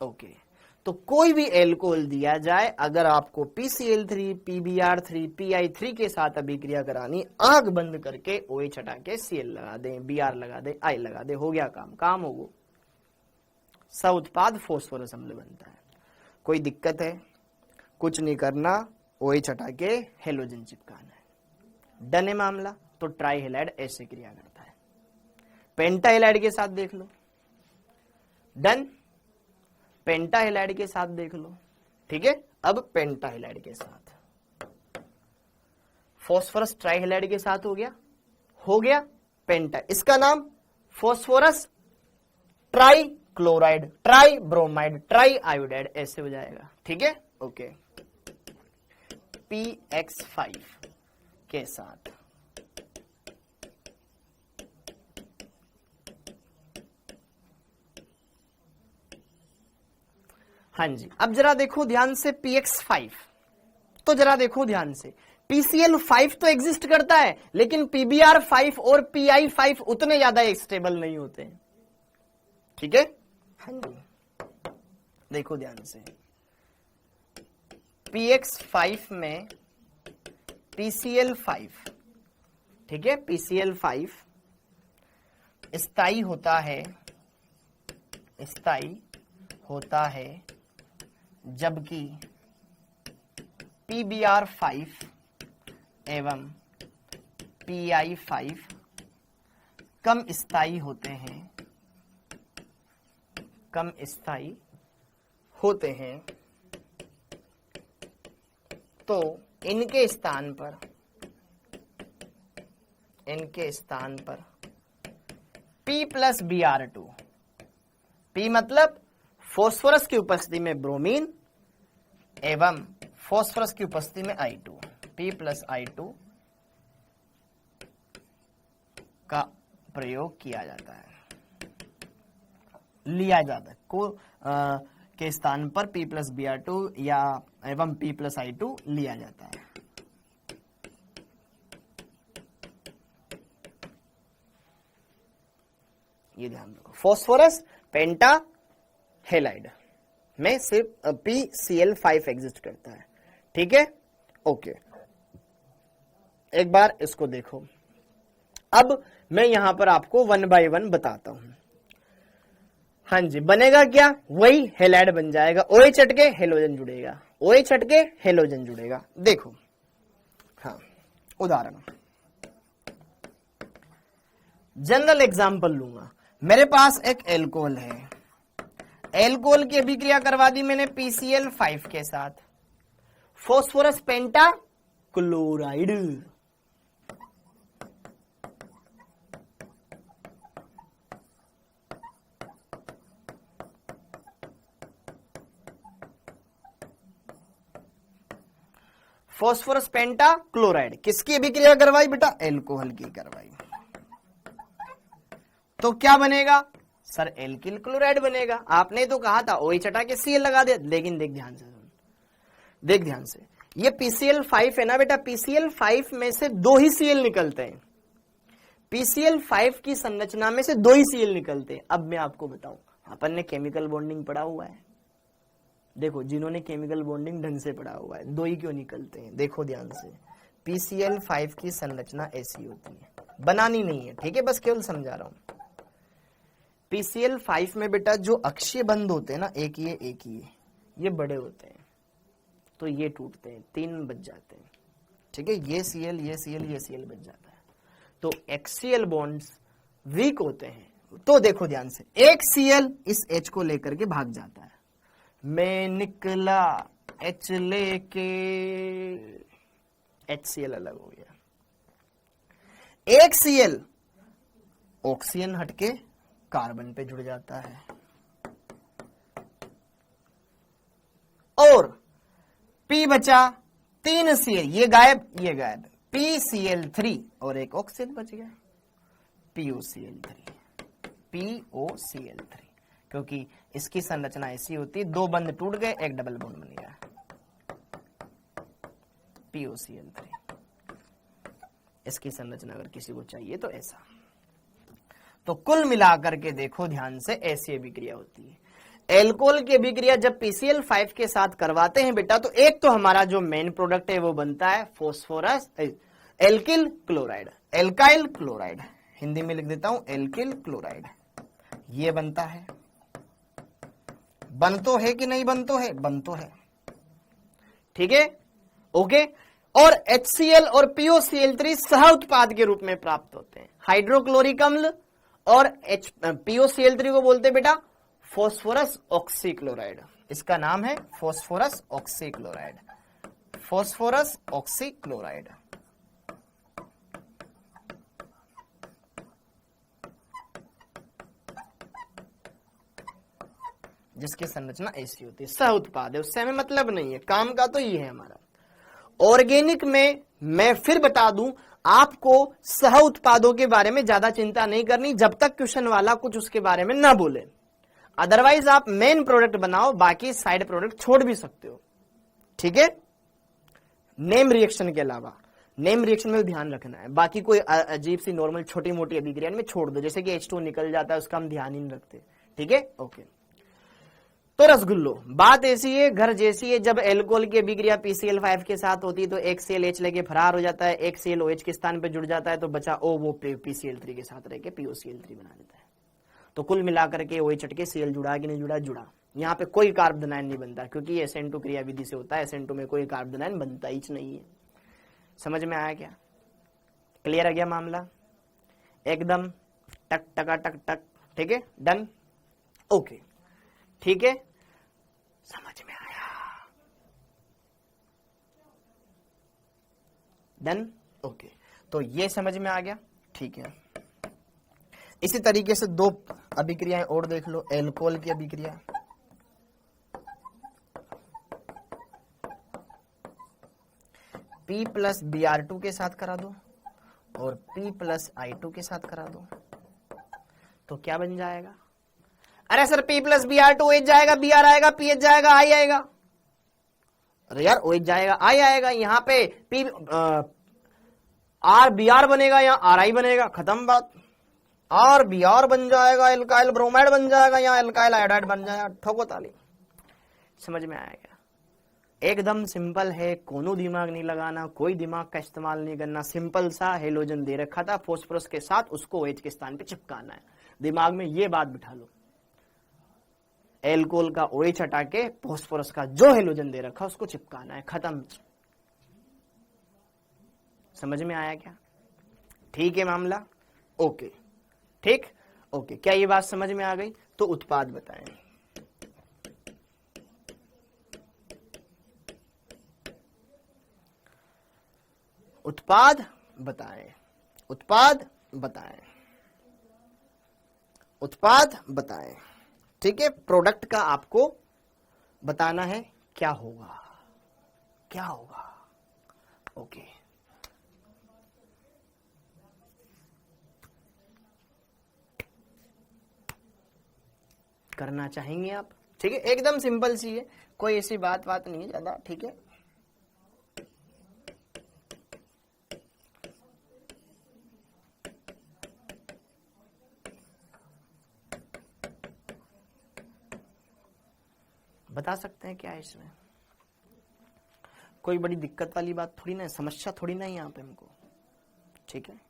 Speaker 1: ओके, तो कोई भी एल्कोहल दिया जाए, अगर आपको PCl3, PBr3, PI3 के साथ अभिक्रिया करानी, आग बंद करके OH हटा के Cl लगा दें, Br लगा दें, I लगा दें, हो गया काम हो गया, सह उत्पाद फॉस्फोरस अम्ल बनता है। कोई दिक्कत है, कुछ नहीं करना, OH हटा के हेलोजन चिपकाना है, डन है मामला। तो ट्राई हेलाइड ऐसे क्रिया करता है। पेंटा हेलाइड के साथ देख लो, डन। पेंटा हेलाइड के साथ देख लो, ठीक है। अब पेंटा हेलाइड के साथ, फॉस्फोरस ट्राई हेलाइड के साथ हो गया पेंटा, इसका नाम phosphorus try chloride, try bromide, try iodide, ऐसे हो जाएगा, ठीक है। ओके, PX5 के साथ हाँ जी। अब जरा देखो ध्यान से PX5, तो जरा देखो ध्यान से, PCl5 तो एग्जिस्ट करता है, लेकिन PBr5 और PI5 उतने ज्यादा स्टेबल नहीं होते हैं, ठीक है। हाँ जी, देखो ध्यान से, PX5 में PCl5, ठीक है, PCl5 स्थायी होता है, जबकि PBr5 एवं PI5 कम स्थायी होते हैं, तो इनके स्थान पर P+Br2, P मतलब फॉस्फोरस की उपस्थिति में ब्रोमीन एवं फॉस्फोरस की उपस्थिति में I2, P+I2 का प्रयोग किया जाता है, लिया जाता है के स्थान पर P+Br2 या एवं P+I2 लिया जाता है। ये ध्यान रखो, फॉस्फोरस पेंटा हेलाइड में सिर्फ PCl5 एग्जिस्ट करता है, ठीक है। ओके, एक बार इसको देखो। अब मैं यहां पर आपको 1 बाय 1 बताता हूं। हाँ जी, बनेगा क्या, वही हेलाइड बन जाएगा, OH हटके हेलोजन जुड़ेगा, OH हटके हेलोजन जुड़ेगा। देखो, हाँ, उदाहरण, जनरल एग्जांपल लूंगा। मेरे पास एक एल्कोहल है, एल्कोहल की अभिक्रिया करवा दी मैंने PCl5 के साथ, फॉस्फोरस पेंटा क्लोराइड, फॉस्फोरस पेंटा क्लोराइड, किसकी अभिक्रिया करवाई बेटा, एल्कोहल की करवाई, तो क्या बनेगा सर, एल्किल क्लोराइड बनेगा। आपने तो कहा था OH हटा के Cl लगा दिया, लेकिन देख ध्यान से, ये PCl5 है ना बेटा, PCl5 में से 2 ही Cl निकलते हैं, PCl5 की संरचना में से 2 ही Cl निकलते हैं। अब मैं आपको बताऊं, अपन ने केमिकल बॉन्डिंग पढ़ा हुआ है, देखो जिन्होंने केमिकल बॉन्डिंग ढंग से पढ़ा हुआ है 2 ही क्यों निकलते हैं, देखो ध्यान से। PCl5 की संरचना ऐसी होती है, बनानी नहीं है, ठीक है, बस केवल समझा रहा हूं। PCl5 में बेटा जो अक्षीय बंध होते हैं ना, एक ये बड़े होते हैं, तो ये टूटते हैं, 3 बच जाते हैं, ठीक है, ये Cl बच जाता है। तो एक्सियल बॉन्ड्स वीक होते हैं। तो देखो ध्यान से, एक Cl इस H को लेकर के भाग जाता है, मैं निकला H लेके, HCl अलग हो गया। एक Cl ऑक्सीजन हटके कार्बन पे जुड़ जाता है, और P बचा, 3 Cl, ये गायब, PCl3 और एक ऑक्सीजन बच गया, POCl3, क्योंकि इसकी संरचना ऐसी होती है, 2 बंध टूट गए, एक डबल बॉन्ड बन गया, POCl3। इसकी संरचना अगर किसी को चाहिए तो ऐसा। तो कुल मिलाकर के देखो ध्यान से, ऐसी अभिक्रिया होती है। एल्कोहल की अभिक्रिया जब PCl5 के साथ करवाते हैं बेटा, तो एक तो हमारा जो मेन प्रोडक्ट है वो बनता है phosphorus alkyl chloride, alkyl chloride, Hindi में लिख देता हूं एल्किल क्लोराइड, ये बनता है। बन तो है कि नहीं बन तो है? बन तो है, ठीक है, ओके। और HCl और POCl3 सह उत्पाद के रूप में प्राप्त होते हैं, हाइड्रोक्लोरिक अम्ल, और POCl3 को बोलते हैं बेटा फॉस्फोरस ऑक्सीक्लोराइड, इसका नाम है फॉस्फोरस ऑक्सीक्लोराइड, फॉस्फोरस ऑक्सीक्लोराइड। जिसकी संरचना ऐसी होती है, सह उत्पाद है, उससे हमें मतलब नहीं है, काम का तो ये है हमारा। ऑर्गेनिक में मैं फिर बता दूं आपको, सह उत्पादों के बारे में ज्यादा चिंता नहीं करनी जब तक क्वेश्चन वाला कुछ उसके बारे में ना बोले, अदरवाइज आप मेन प्रोडक्ट बनाओ, बाकी साइड प्रोडक्ट छोड़ भी सकते हो, ठीक है। नेम रिएक्शन के अलावा, नेम रिएक्शन में ध्यान रखना है, बाकी कोई अजीब सी नॉर्मल छोटी मोटी अभिक्रिया में छोड़ दो, जैसे कि H2 निकल जाता है, उसका हम ध्यान ही नहीं रखते, ठीक है, ओके। तो रसगुल्लो, बात ऐसी है, घर जैसी है, जब एल्कोहल की अभिक्रिया PCl5 के साथ होती है तो एक Cl H लेके फरार हो जाता है, एक Cl OH के स्थान पे जुड़ जाता है, तो बचा O, वो PCl3 के साथ रह के POCl3 बना देता है। तो कुल मिलाकर के OH हटके Cl जुड़ा कि नहीं जुड़ा? जुड़ा। यहाँ पे कोई कार्बोनाइन नहीं बनता, क्योंकि SN2 क्रिया विधि से होता है, SN2 में कोई कार्बोनाइन बनता ही नहीं है। समझ में आया क्या? क्लियर आ गया मामला? एकदम टक टका टक टक, ठीक है, डन, ओके, ठीक है, समझ में आया, डन, ओके। तो ये समझ में आ गया, ठीक है। इसी तरीके से 2 अभिक्रियाएं और देख लो। एल्कोहल की अभिक्रिया, P प्लस Br2 के साथ करा दो और P प्लस I2 के साथ करा दो, तो क्या बन जाएगा? अरे sir P plus Br2 OH जाएगा, Br आएगा, PH जाएगा, I आएगा। अरे यार OH जाएगा, I आएगा, यहाँ पे R Br बनेगा, यहाँ RI बनेगा, खत्म बात। R Br बन जाएगा, एल्काइल ब्रोमाइड बन जाएगा, यहाँ एल्काइल आयोडाइड बन जाएगा, ठोको ताली। समझ में आएगा? एकदम सिंपल है, कोनो दिमाग नहीं लगाना, कोई दिमाग का इस्तेमाल नहीं करना, सिंपल सा हेलोजन दे रखा था फॉस्फोरस के साथ, उसको OH के स्थान पे चिपकाना है। दिमाग में ये बात बिठा लो, एल्कोहल का OH हटा के फॉस्फोरस का जो हेलोजन दे रखा उसको चिपकाना है, खत्म। समझ में आया क्या? ठीक है मामला, ओके, ठीक, ओके। क्या ये बात समझ में आ गई? तो उत्पाद बताएं। उत्पाद बताएं, उत्पाद बताएं, उत्पाद बताएं, ठीक है। प्रोडक्ट का आपको बताना है क्या होगा, क्या होगा, ओके। करना चाहेंगे आप, ठीक है, एकदम सिंपल सी है, कोई ऐसी बात नहीं है ज्यादा, ठीक है। बता सकते हैं क्या है इसमें? कोई बड़ी दिक्कत वाली बात थोड़ी ना है, समस्या थोड़ी ना है यहाँ पे हमको, ठीक है।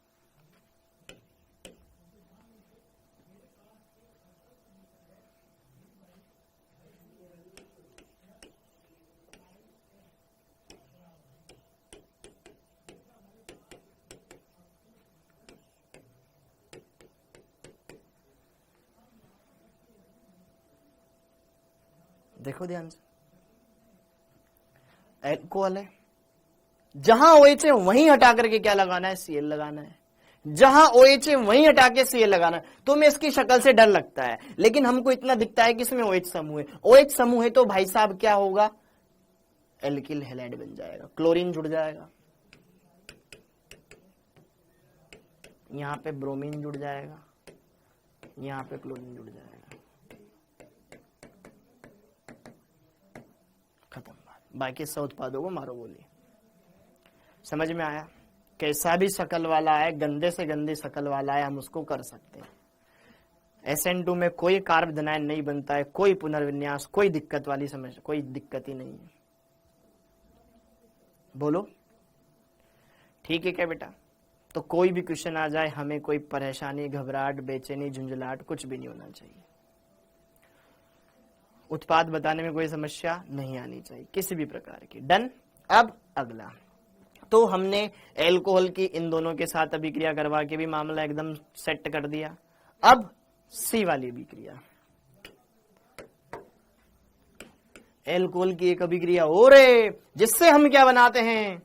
Speaker 1: देखो ध्यान से, एल्कोहल है, जहां OH है वहीं हटा करके क्या लगाना है? Cl लगाना है। जहां OH है वहीं हटा के Cl लगाना है। तो मैं इसकी शक्ल से डर लगता है, लेकिन हमको इतना दिखता है कि इसमें OH समूह है। OH समूह है तो भाई साहब क्या होगा? एल्किल हैलाइड बन जाएगा, क्लोरीन जुड़ जाएगा, यहां पे ब्रोमीन जुड़ जाएगा, यहां पे क्लोरीन जुड़ जाएगा, खत्म बात। बाकी सब उत्पादों को मारो गोली। समझ में आया? कैसा भी शकल वाला है, गंदे से गंदी शकल वाला है, हम उसको कर सकते हैं। SN2 में कोई कार्ब धनायन नहीं बनता है, कोई पुनर्विन्यास, कोई दिक्कत वाली समस्या, कोई दिक्कत ही नहीं है। बोलो ठीक है क्या बेटा? तो कोई भी क्वेश्चन आ जाए, हमें कोई परेशानी, घबराहट, बेचैनी, झुंझलाहट कुछ भी नहीं होना चाहिए। उत्पाद बताने में कोई समस्या नहीं आनी चाहिए किसी भी प्रकार की। डन। अब अगला, तो हमने एल्कोहल की इन दोनों के साथ अभिक्रिया करवा के भी मामला एकदम सेट कर दिया। अब सी वाली अभिक्रिया, एल्कोहल की एक अभिक्रिया हो रहे जिससे हम क्या बनाते हैं?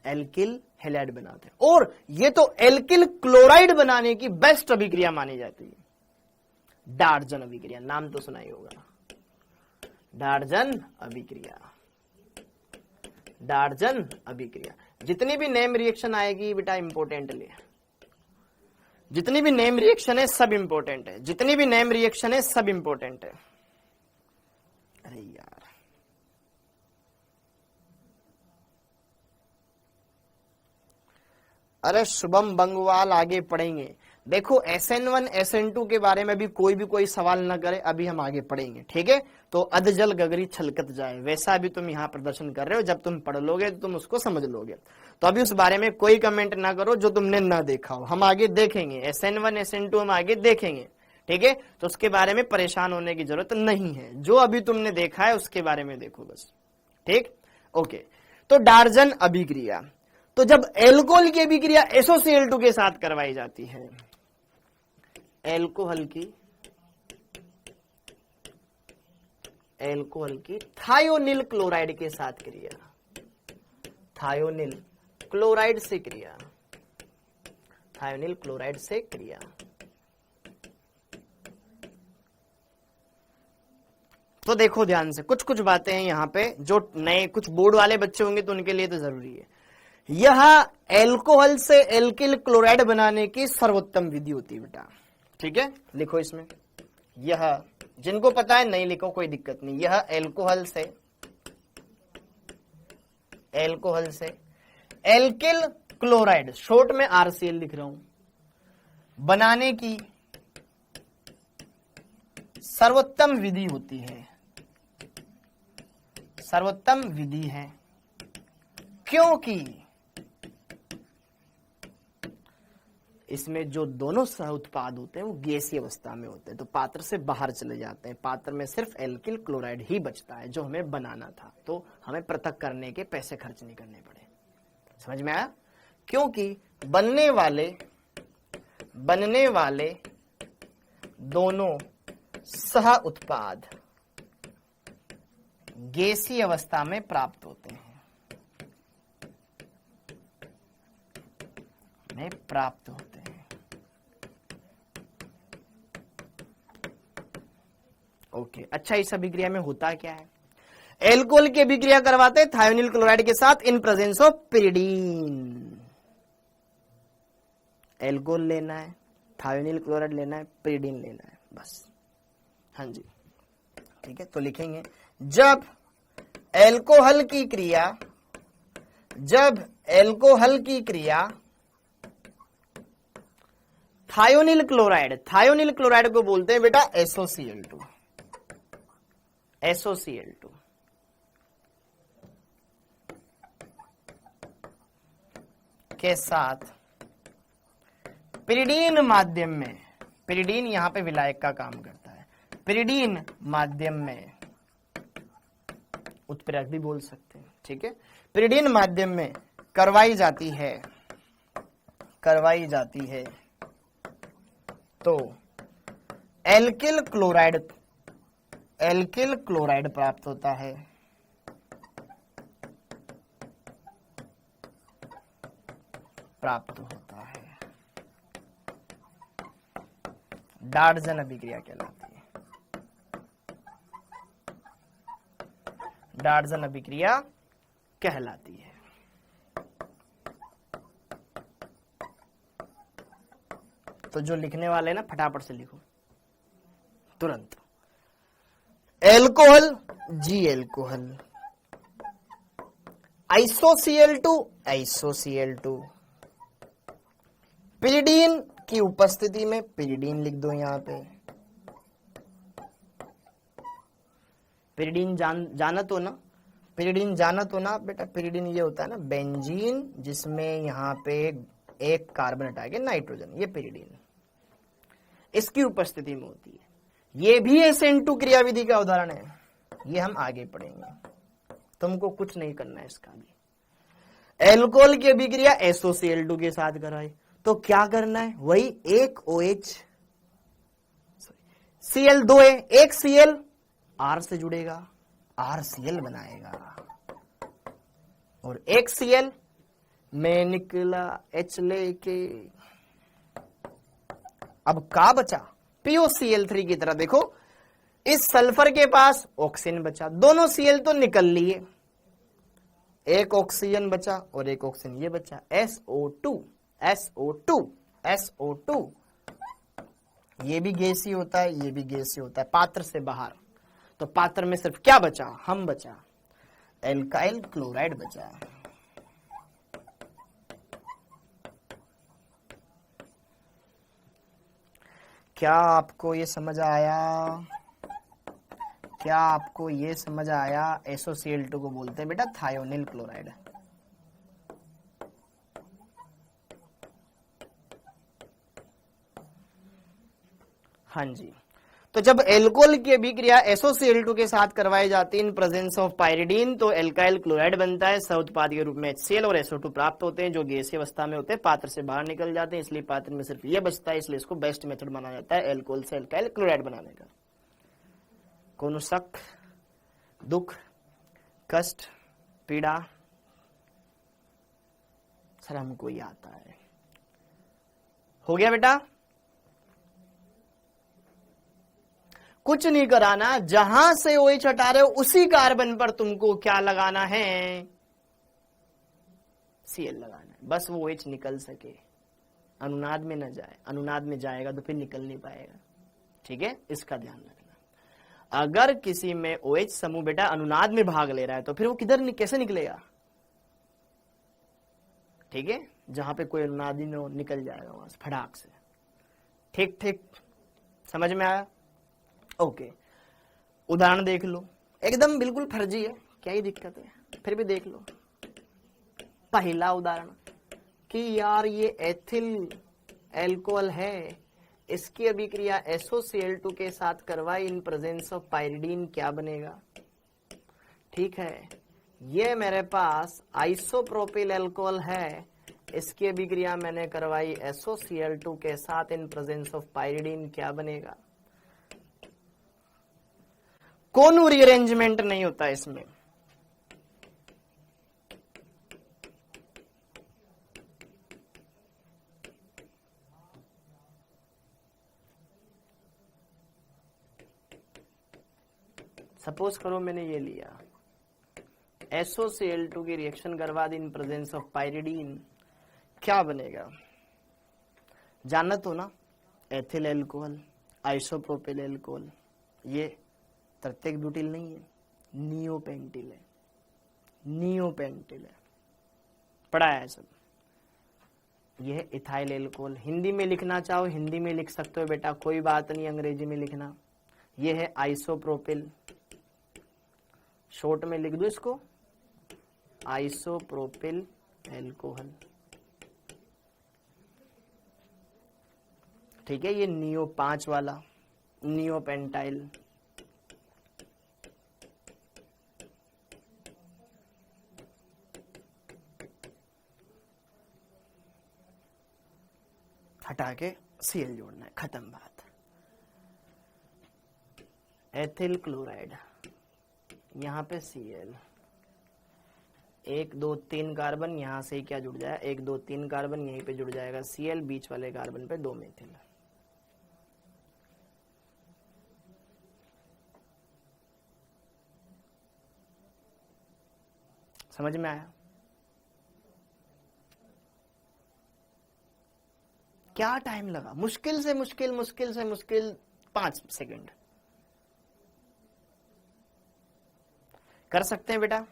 Speaker 1: एल्किल हैलाइड बनाते हैं। और ये तो एल्किल क्लोराइड बनाने की बेस्ट अभिक्रिया मानी जाती है। डार्जन अभिक्रिया, नाम तो सुना ही होगा, डार्जन अभिक्रिया। डार्जन अभिक्रिया, जितनी भी नेम रिएक्शन आएगी बेटा इंपॉर्टेंट ले, जितनी भी नेम रिएक्शन है सब इंपॉर्टेंट है, जितनी भी नेम रिएक्शन है सब इंपॉर्टेंट है। अरे यार, अरे शुभम बंगवाल आगे पढ़ेंगे। देखो SN1 SN2 के बारे में भी कोई सवाल न करे, अभी हम आगे पढ़ेंगे, ठीक है। तो अधजल गगरी छलकत जाए, वैसा भी तुम यहाँ प्रदर्शन कर रहे हो, जब तुम पढ़ लोगे तो तुम उसको समझ लोगे। तो अभी उस बारे में कोई कमेंट ना करो जो तुमने ना देखा हो, हम आगे देखेंगे। SN1 SN2 हम आगे देखेंगे, ठीक है। तो उसके बारे में परेशान होने की जरूरत नहीं है, जो अभी तुमने देखा है उसके बारे में देखो बस, ठीक। ओके, तो डार्जन अभिक्रिया, तो जब एल्कोहल की अभिक्रिया SOCl2 के साथ करवाई जाती है, एल्कोहल की थायोनिल क्लोराइड के साथ क्रिया, थायोनिल क्लोराइड से क्रिया, थायोनिल क्लोराइड से क्रिया। तो देखो ध्यान से, कुछ बातें हैं यहाँ पे जो नए कुछ बोर्ड वाले बच्चे होंगे तो उनके लिए तो जरूरी है। यह एल्कोहल से एल्किल क्लोराइड बनाने की सर्वोत्तम विधि होती है बेटा, ठीक है। लिखो इसमें, यह, जिनको पता है नहीं लिखो कोई दिक्कत नहीं। यह एल्कोहल से एल्किल क्लोराइड, शॉर्ट में RCl लिख रहा हूं, बनाने की सर्वोत्तम विधि होती है, सर्वोत्तम विधि है, क्योंकि इसमें जो दोनों सह उत्पाद होते हैं वो गैसीय अवस्था में होते हैं, तो पात्र से बाहर चले जाते हैं। पात्र में सिर्फ एल्किल क्लोराइड ही बचता है जो हमें बनाना था, तो हमें पृथक करने के पैसे खर्च नहीं करने पड़े। समझ में आया? क्योंकि बनने वाले दोनों सह उत्पाद गैसीय अवस्था में प्राप्त होते हैं, प्राप्त होते हैं। ओके, अच्छा, इस अभिक्रिया में होता क्या है? एल्कोहल की अभिक्रिया करवाते हैं थायोनिल क्लोराइड के साथ in presence of pyridine. Alcohol लेना है, थायोनिल क्लोराइड लेना है, पिरिडीन लेना है, बस। हाँ जी, ठीक है। तो लिखेंगे, जब एल्कोहल की क्रिया थायोनिल क्लोराइड को बोलते हैं बेटा SOCl2, SOCl2 के साथ पिरिडीन माध्यम में, पिरिडीन यहां पे विलायक का काम करता है, पिरिडीन माध्यम में, उत्प्रेरक भी बोल सकते हैं, ठीक है, पिरिडीन माध्यम में करवाई जाती है तो एल्किल क्लोराइड प्राप्त होता है। डार्जन अभिक्रिया कहलाती है, डार्जन अभिक्रिया कहलाती है। तो जो लिखने वाले ना फटाफट से लिखो तुरंत। एल्कोहल जी एल्कोहल, आइसोसीएल2 पिरिडीन की उपस्थिति में पिरिडीन लिख दो यहां पे। पिरिडीन जाना तो ना, पिरिडीन जाना तो ना बेटा, पिरिडीन ये होता है ना बेंजीन जिसमें यहां पे एक कार्बन हटा के नाइट्रोजन, ये पिरिडीन इसकी उपस्थिति में होती है। ये भी SN2 क्रियाविधि का उदाहरण है, ये हम आगे पढ़ेंगे, तुमको कुछ नहीं करना है इसका भी। एल्कोहल की अभिक्रिया SOCl2 के साथ कराई तो क्या करना है, वही एक OH Cl2 है, एक Cl R से जुड़ेगा, RCl बनाएगा, और एक Cl में निकला H लेके। अब का बचा, POCl3 की तरह देखो, इस सल्फर के पास ऑक्सीजन बचा, दोनों Cl तो निकल लिए, एक ऑक्सीजन बचा और एक ऑक्सीजन ये बचा, SO2 ये भी गैसीय होता है, ये भी गैसीय होता है, पात्र से बाहर। तो पात्र में सिर्फ क्या बचा, हम बचा, एल्काइल क्लोराइड बचा। क्या आपको ये समझ आया, क्या आपको ये समझ आया? SOCl2 को बोलते हैं बेटा थायोनिल क्लोराइड। हाँ जी, तो जब एल्कोहल की अभिक्रिया SOCl2 के साथ करवाई जाती है इन प्रेजेंस ऑफ पाइरिडीन, तो एल्काइल क्लोराइड बनता है, सह उत्पाद के रूप में HCl और SO2 प्राप्त होते हैं, जो गैसीय अवस्था में होते हैं, पात्र से बाहर निकल जाते हैं, इसलिए पात्र में सिर्फ ये बचता है, इसलिए इसको बेस्ट मेथड माना जाता है एल्कोहल से एल्काइल क्लोराइड बनाने का। कोनो शक, दुख, कष्ट, पीड़ा? सर हमको ही आता है। हो गया बेटा? कुछ नहीं कराना, जहां से OH हटा रहे हो उसी कार्बन पर तुमको क्या लगाना है, Cl लगाना है, बस वो OH निकल सके, अनुनाद में न जाए, अनुनाद में जाएगा तो फिर निकल नहीं पाएगा, ठीक है, इसका ध्यान रखना। अगर किसी में OH समूह बेटा अनुनाद में भाग ले रहा है तो फिर वो किधर कैसे निकलेगा, ठीक है, जहां पे कोई अनुनादी न हो निकल जाएगा वहां से फटाक से। ठीक ठीक, समझ में आया? ओके, उदाहरण देख लो, एकदम बिल्कुल फर्जी है, क्या ही दिक्कत है, फिर भी देख लो। पहला उदाहरण कि यार ये एथिल एल्कोहल है, इसकी अभिक्रिया SOCl2 के साथ करवाई इन प्रेजेंस ऑफ पाइरिडीन, क्या बनेगा? ठीक है, ये मेरे पास आइसोप्रोपिल एल्कोहल है, इसकी अभिक्रिया मैंने करवाई SOCl2 के साथ इन प्रेजेंस ऑफ पाइरिडीन, क्या बनेगा? कोनो रीअरेंजमेंट नहीं होता इसमें, सपोज करो मैंने ये लिया SOCl2 की रिएक्शन करवा दी इन प्रेजेंस ऑफ पाइरिडीन, क्या बनेगा? जानना तो ना, एथिल एल्कोहल, आइसोप्रोपिल एल्कोहल, ये तृतीयक ब्यूटिल नहीं है, नियोपेंटिल है, नियोपेंटिल है, पढ़ा है सब। यह है इथाइल एल्कोहल, हिंदी में लिखना चाहो हिंदी में लिख सकते हो बेटा, कोई बात नहीं, अंग्रेजी में लिखना। यह है आइसोप्रोपिल शॉर्ट में लिख दो इसको, आइसोप्रोपिल एल्कोहल। ठीक है, ये नियो 5 वाला नियोपेंटाइल। हटा के सीएल जोड़ना है, खत्म बात। एथिल क्लोराइड, यहां पे सीएल, 1 2 3 कार्बन, यहां से क्या जुड़ जाएगा, 1 2 3 कार्बन, यहीं पे जुड़ जाएगा सीएल, बीच वाले कार्बन पे 2 मेथिल। समझ में आया? क्या टाइम लगा? मुश्किल से मुश्किल 5 सेकंड। कर सकते हैं बेटा,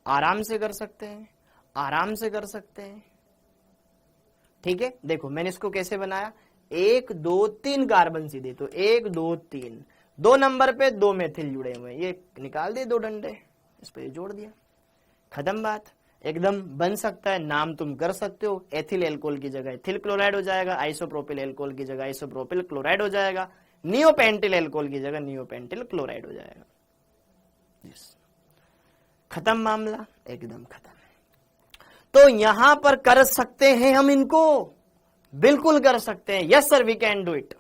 Speaker 1: आराम से कर सकते हैं, आराम से कर सकते हैं। ठीक है, देखो मैंने इसको कैसे बनाया, 1 2 3 कार्बन सीधे, तो 1 2 3, 2 नंबर पे 2 मेथिल जुड़े हुए हैं, ये निकाल दिए 2 डंडे, इस पे जोड़ दिया, खत्म बात। एकदम बन सकता है, नाम तुम कर सकते हो, एथिल एल्कोहल की जगह एथिल क्लोराइड हो जाएगा, आइसोप्रोपिल एल्कोहल की जगह आइसोप्रोपिल क्लोराइड हो जाएगा, नियोपेंटिल एल्कोहल की जगह नियोपेंटिल क्लोराइड हो जाएगा। खत्म मामला, एकदम खत्म। तो यहां पर कर सकते हैं हम इनको, बिल्कुल कर सकते हैं, yes sir we can do it.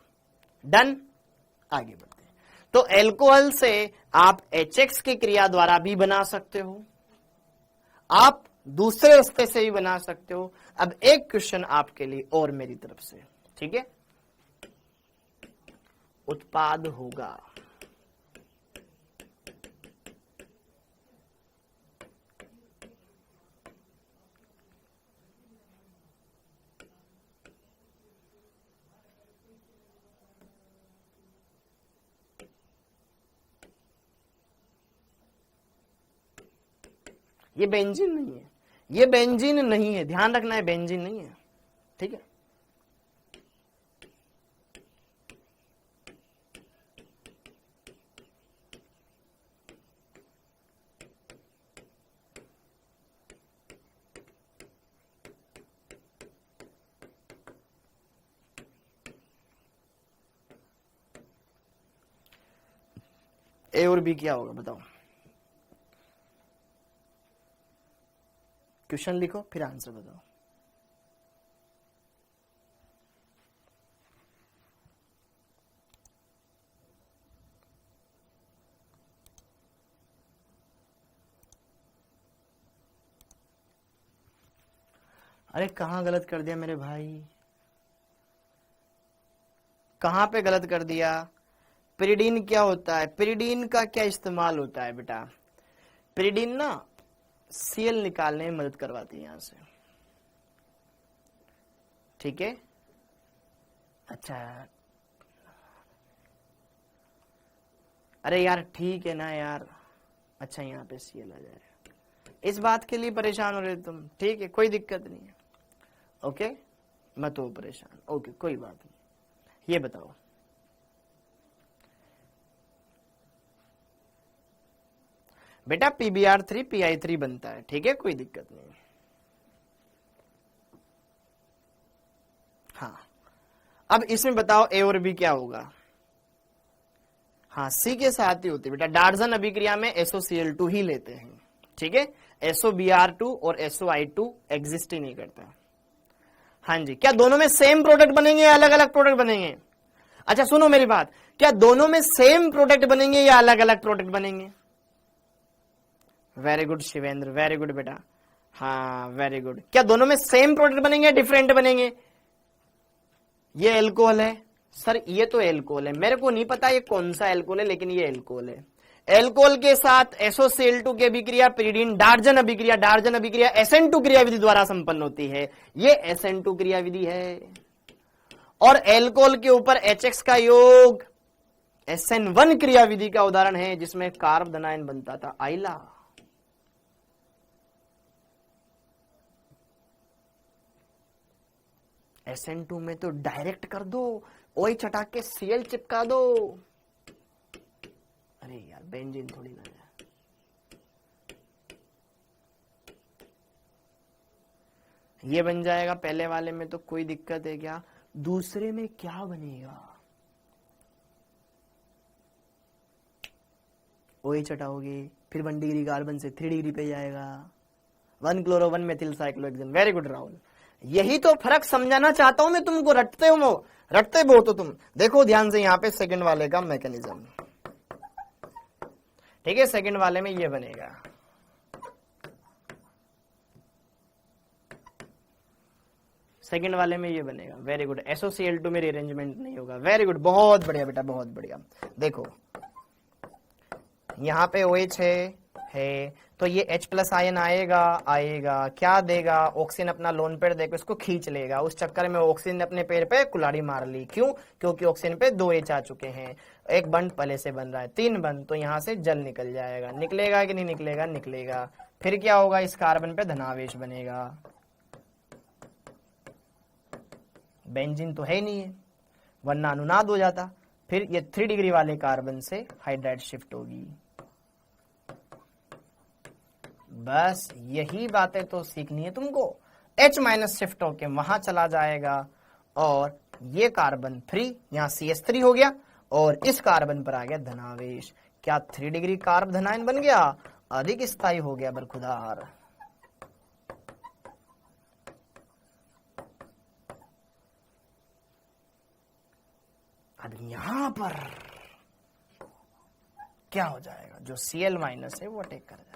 Speaker 1: Done, आगे बढ़ते हैं। तो एल्कोहल से आप HX की क्रिया द्वारा भी बना सकते हो, आप दूसरे रास्ते से भी बना सकते हो। अब एक क्वेश्चन आपके लिए और मेरी तरफ से, ठीक है, उत्पाद होगा, ये बेंजीन नहीं है, ये बेंजीन नहीं है, ध्यान रखना है, बेंजीन नहीं है। ठीक है, ए और बी क्या होगा बताओ? क्वेश्चन लिखो फिर आंसर बताओ। अरे कहां गलत कर दिया मेरे भाई, कहां पे गलत कर दिया? पिरिडीन क्या होता है, पिरिडीन का क्या इस्तेमाल होता है बेटा? पिरिडीन ना सीएल निकालने में मदद करवाती है यहां से। ठीक है, अच्छा, अरे यार ठीक है ना यार, अच्छा यहाँ पे सीएल आ जाएगा, इस बात के लिए परेशान हो रहे तुम? ठीक है, कोई दिक्कत नहीं है, ओके, मत हो परेशान, ओके कोई बात नहीं। ये बताओ, बेटा PbR3 PI3 बनता है, ठीक है, कोई दिक्कत नहीं। हाँ, अब इसमें बताओ ए और बी क्या होगा? हाँ, सी के साथ ही होती है बेटा, डार्जन अभिक्रिया में SOCl2 ही लेते हैं। ठीक है, SOBr2 और SOI2 एग्जिस्ट ही नहीं करता। हाँ जी, क्या दोनों में सेम प्रोडक्ट बनेंगे या अलग अलग प्रोडक्ट बनेंगे? अच्छा सुनो मेरी बात, क्या दोनों में सेम प्रोडक्ट बनेंगे या अलग अलग प्रोडक्ट बनेंगे? Very good Shivendra, very good बेटा, हाँ वेरी गुड। क्या दोनों में सेम प्रोडक्ट बनेंगे या डिफरेंट बनेंगे? ये एल्कोहल है सर, ये तो एल्कोहल है, मेरे को नहीं पता ये कौन सा एल्कोहल है, लेकिन ये एल्कोहल है। एल्कोहल के साथ SOCl2 की अभिक्रिया पिरिडीन डार्जन अभिक्रिया, डार्जन अभिक्रिया SN2 क्रिया विधि द्वारा संपन्न होती है, ये SN2 क्रिया विधि है। और एल्कोहल के ऊपर HX का योग SN1 क्रिया विधि का उदाहरण है, जिसमें कार्बोनाइन बनता था आइला। SN2 में तो डायरेक्ट कर दो, ओई चटा के Cl चिपका दो। अरे यार बेंजीन थोड़ी ना है, ये बन जाएगा। पहले वाले में तो कोई दिक्कत है क्या? दूसरे में क्या बनेगा? OH हटाओगे, फिर 1 डिग्री कार्बन से 3 डिग्री पे जाएगा, 1 chloro 1 methyl cyclohexane. Very good Rahul, यही तो फर्क समझाना चाहता हूं मैं तुमको। रटते हो तो तुम देखो ध्यान से यहाँ पे सेकंड वाले का मैकेनिज्म, ठीक है। सेकंड वाले में ये बनेगा, सेकंड वाले में ये बनेगा। Very good. SOCl2 में रीअरेंजमेंट नहीं होगा। वेरी गुड, बहुत बढ़िया बेटा, बहुत बढ़िया। देखो यहाँ पे OH है तो ये H+ आयन आएगा, क्या देगा? ऑक्सीजन अपना लोन पेड़ देकर इसको खींच लेगा। उस चक्कर में ऑक्सीजन ने अपने पेड़ पे कुल्हाड़ी मार ली। क्यों? क्योंकि ऑक्सीजन पे 2 H आ चुके हैं, एक बंध पहले से बन रहा है, 3 बंध, तो यहाँ से जल निकल जाएगा। निकलेगा कि नहीं निकलेगा? निकलेगा। फिर क्या होगा? इस कार्बन पे धनावेश बनेगा। बेंजीन तो है नहीं है, वरना अनुनाद हो जाता। फिर ये 3 डिग्री वाले कार्बन से हाइड्राइड शिफ्ट होगी। बस यही बातें तो सीखनी है तुमको। H- शिफ्ट होके वहां चला जाएगा और ये कार्बन फ्री, यहाँ CH3 हो गया और इस कार्बन पर आ गया धनावेश। क्या 3 डिग्री कार्ब धनायन बन गया? अधिक स्थायी हो गया बरखुदार। अब यहां पर क्या हो जाएगा? जो Cl- है वो अटैक कर जाएगा।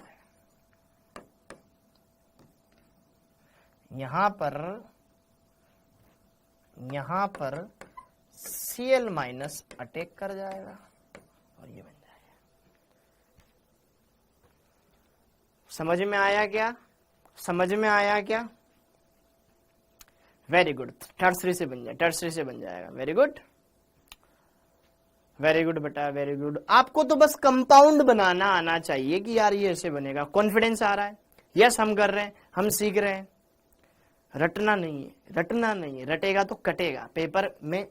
Speaker 1: यहां पर Cl- अटैक कर जाएगा और ये बन जाएगा। समझ में आया क्या? समझ में आया क्या? Very good. टर्सरी से बन जाएगा। वेरी गुड, वेरी गुड बेटा, वेरी गुड। आपको तो बस कंपाउंड बनाना आना चाहिए कि यार ये ऐसे बनेगा। कॉन्फिडेंस आ रहा है? यस, हम कर रहे हैं, हम सीख रहे हैं। रटना नहीं है, रटेगा तो कटेगा। पेपर में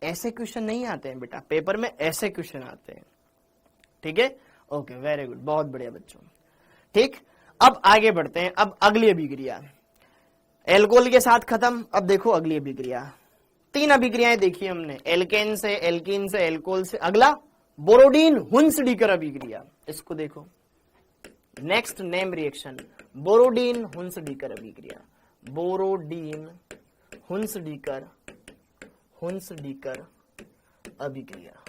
Speaker 1: ऐसे क्वेश्चन नहीं आते हैं बेटा, पेपर में ऐसे क्वेश्चन आते हैं, ठीक है। ओके, वेरी गुड, बहुत बढ़िया बच्चों। ठीक, अब आगे बढ़ते हैं। अब अगली अभिक्रिया, एल्कोहल के साथ खत्म। अब देखो अगली अभिक्रिया, 3 अभिक्रियाएं देखी हमने, एल्केन से, एल्कीन से, एल्कोहल से। अगला बोरोडीन हुंसडीकर अभिक्रिया, इसको देखो। नेक्स्ट नेम रिएक्शन, बोरोडीन हुंसडीकर अभिक्रिया। बोरोडीन हुंसडीकर अभिक्रिया।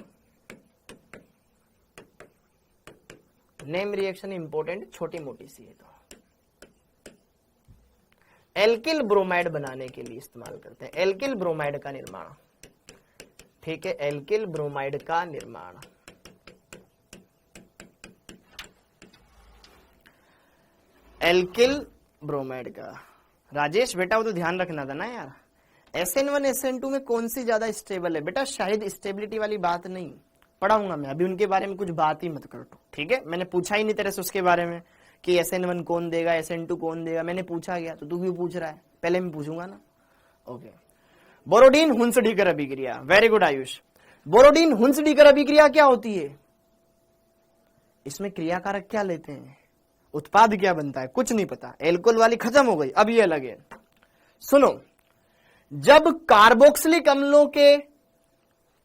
Speaker 1: नेम रिएक्शन इंपॉर्टेंट, छोटी मोटी सी है तो। एल्किल ब्रोमाइड बनाने के लिए इस्तेमाल करते हैं। एल्किल ब्रोमाइड का निर्माण, ठीक है, एल्किल ब्रोमाइड का निर्माण। एल्किल ब्रोमाइड का, राजेश बेटा वो तो ध्यान रखना था ना यार, SN1 SN2 में कौन सी ज्यादा स्टेबल है? बेटा शायद स्टेबिलिटी वाली बात नहीं पढ़ाऊंगा मैं, अभी उनके बारे में कुछ बात ही मत करो, ठीक है। मैंने पूछा ही नहीं तेरे से उसके बारे में कि SN1 कौन देगा, SN2 कौन देगा, मैंने पूछा गया तो तू क्यों पूछ रहा है? पहले मैं पूछूंगा ना। ओके, बोरोडीन हुंसडीकर अभिक्रिया। Very good Ayush. बोरोडीन हुंसडीकर अभिक्रिया क्या होती है? इसमें क्रियाकारक क्या लेते हैं? उत्पाद क्या बनता है? कुछ नहीं पता। एल्कोहल वाली खत्म हो गई, अब ये अलग है। सुनो, जब कार्बोक्सिलिक अम्लों के,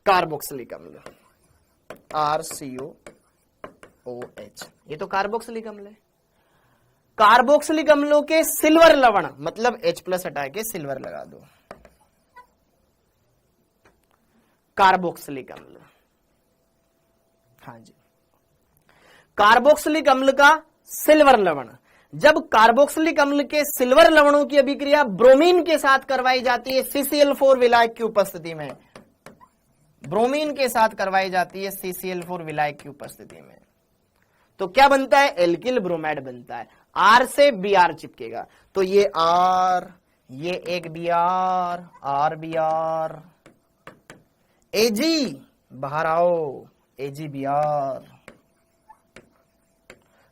Speaker 1: कार्बोक्सिलिक अम्ल RCOOH, ये तो कार्बोक्सिलिक अम्ल है। कार्बोक्सिलिक अम्लों के सिल्वर लवण, मतलब H+ हटा के सिल्वर लगा दो, कार्बोक्सिलिक अम्ल। हाँ जी, कार्बोक्सिलिक अम्ल का सिल्वर लवण। जब कार्बोक्सिलिक अम्ल के सिल्वर लवणों की अभिक्रिया ब्रोमीन के साथ करवाई जाती है CCl4 विलायक की उपस्थिति में, ब्रोमीन के साथ करवाई जाती है CCl4 विलायक की उपस्थिति में, तो क्या बनता है? एल्किल ब्रोमाइड बनता है। R से Br चिपकेगा, तो ये R, ये एक Br, RBr, Ag बाहर आओ, AgBr।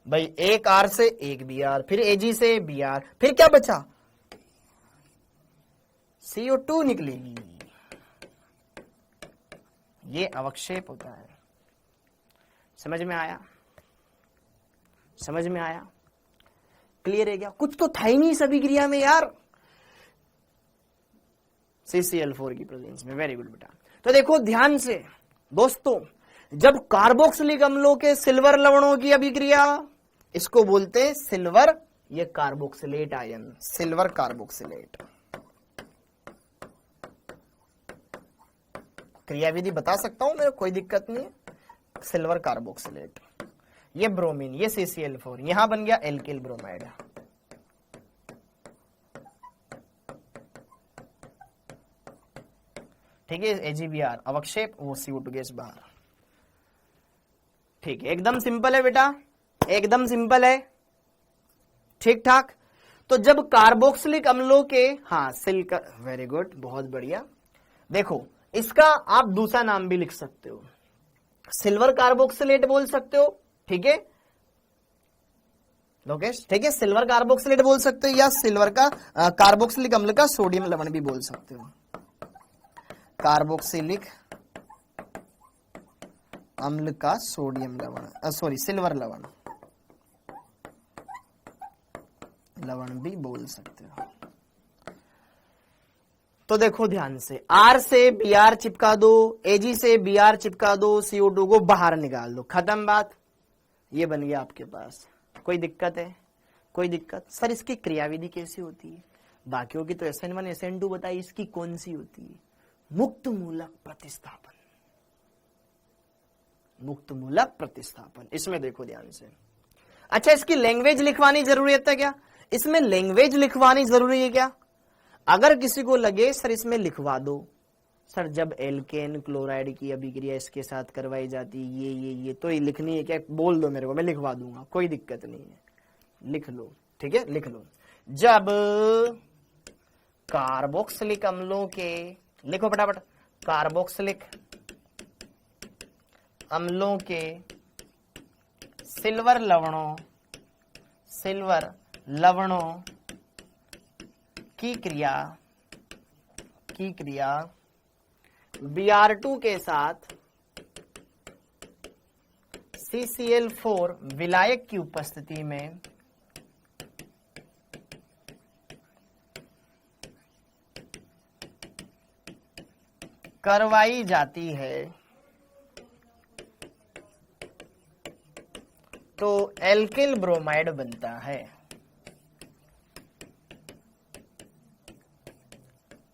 Speaker 1: भाई एक R से एक Br, फिर Ag से Br, फिर क्या बचा? CO2 निकलेगी। ये अवक्षेप होता है। समझ में आया? समझ में आया? क्लियर है क्या? कुछ तो था ही नहीं इस अभिक्रिया में यार। CCl4 की प्रेजेंस में। वेरी गुड बेटा। तो देखो ध्यान से दोस्तों, जब कार्बोक्सिलिक अम्लों के सिल्वर लवणों की अभिक्रिया, इसको बोलते हैं सिल्वर, ये कार्बोक्सिलेट आयन, सिल्वर कार्बोक्सिलेट। क्रियाविधि बता सकता हूं मेरे, कोई दिक्कत नहीं है। सिल्वर कार्बोक्सिलेट, ये ब्रोमीन, ये CCl4, यहां बन गया एल्किल ब्रोमाइड। ठीक है, AgBr अवक्षेप, वो CO2 गैस बाहर। ठीक है, एकदम सिंपल है बेटा, एकदम सिंपल है, ठीक ठाक। तो जब कार्बोक्सिलिक अम्लों के, हाँ सिल्कर, वेरी गुड, बहुत बढ़िया। देखो इसका आप दूसरा नाम भी लिख सकते हो, सिल्वर कार्बोक्सिलेट बोल सकते हो, ठीक है लोकेश, ठीक है, सिल्वर कार्बोक्सिलेट बोल सकते हो, या सिल्वर का कार्बोक्सिलिक अम्ल का सोडियम लवण भी बोल सकते हो। कार्बोक्सिलिक अम्ल का सोडियम लवण, सॉरी सिल्वर लवण, लवण भी बोल सकते हो। तो देखो ध्यान से, R से Br चिपका दो, Ag से Br चिपका दो, CO2 को बाहर निकाल दो, खत्म बात। ये बन गया आपके पास। कोई दिक्कत है? कोई दिक्कत? सर इसकी क्रियाविधि कैसी होती है? बाकियों की तो SN1 SN2 बताई, इसकी कौन सी होती है? मुक्त मूलक प्रतिस्थापन, मुक्त मूलक प्रतिस्थापन। इसमें देखो ध्यान से। अच्छा, इसकी लैंग्वेज लिखवानी जरूरत है क्या? इसमें लैंग्वेज लिखवानी जरूरी है क्या? अगर किसी को लगे सर इसमें लिखवा दो, सर जब एल्केन क्लोराइड की अभिक्रिया इसके साथ करवाई जाती है ये तो ये लिखनी है क्या, बोल दो मेरे को, मैं लिखवा दूंगा, कोई दिक्कत नहीं है, लिख लो, ठीक है, लिख लो। जब कार्बोक्सिलिक अम्लों के, लिखो फटाफट, कार्बोक्सिलिक अम्लों के सिल्वर लवणों की क्रिया Br2 के साथ CCl4 विलायक की उपस्थिति में करवाई जाती है तो एल्किल ब्रोमाइड बनता है,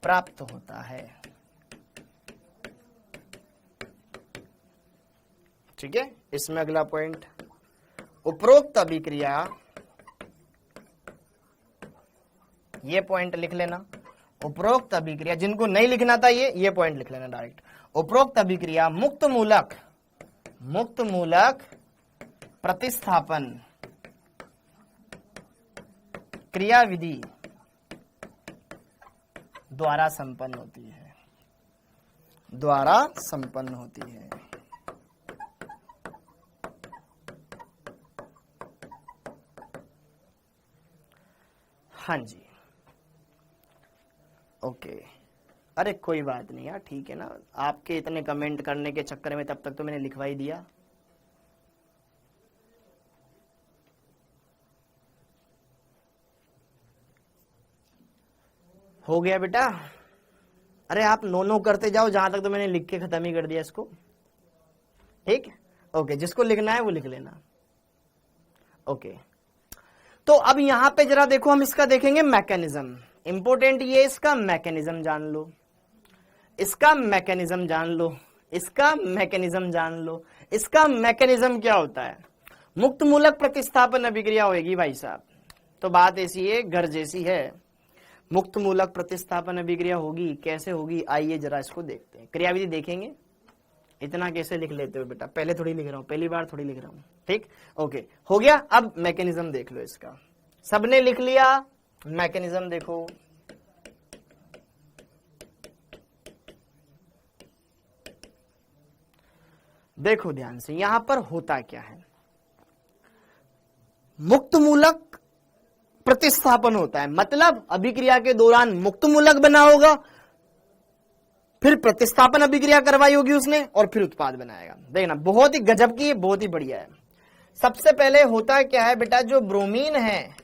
Speaker 1: प्राप्त होता है। ठीक है, इसमें अगला पॉइंट, उपरोक्त अभिक्रिया, ये पॉइंट लिख लेना। उपरोक्त अभिक्रिया, जिनको नहीं लिखना था ये पॉइंट लिख लेना डायरेक्ट। उपरोक्त अभिक्रिया मुक्त मूलक प्रतिस्थापन क्रियाविधि द्वारा संपन्न होती है। हाँ जी, ओके। अरे कोई बात नहीं यार, ठीक है ना, आपके इतने कमेंट करने के चक्कर में तब तक तो मैंने लिखवा ही दिया। हो गया बेटा? अरे आप नो करते जाओ, जहां तक तो मैंने लिख के खत्म ही कर दिया इसको। ठीक, ओके, जिसको लिखना है वो लिख लेना। ओके, तो अब यहां पे जरा देखो, हम इसका देखेंगे मैकेनिज्म। इंपोर्टेंट ये, इसका मैकेनिज्म जान लो, इसका मैकेनिज्म जान लो, इसका मैकेनिज्म जान लो। इसका मैकेनिज्म क्या होता है? मुक्त मूलक प्रतिस्थापन अभिक्रिया होगी भाई साहब, तो बात ऐसी है, घर जैसी है। मुक्त मूलक प्रतिस्थापन अभिक्रिया होगी, कैसे होगी आइए जरा इसको देखते हैं, क्रियाविधि देखेंगे। इतना कैसे लिख लेते हो बेटा? पहले थोड़ी लिख रहा हूं, पहली बार थोड़ी लिख रहा हूं। ठीक, ओके, हो गया। अब मैकेनिज्म देख लो इसका, सबने लिख लिया? मैकेनिज्म देखो, देखो ध्यान से, यहां पर होता क्या है, मुक्त मूलक प्रतिस्थापन होता है, मतलब अभिक्रिया के दौरान मुक्त मूलक बना होगा, फिर प्रतिस्थापन अभिक्रिया करवाई होगी उसने, और फिर उत्पाद बनाएगा। देखना, बहुत ही गजब की है, बहुत ही बढ़िया है। सबसे पहले होता क्या है बेटा, जो ब्रोमीन है,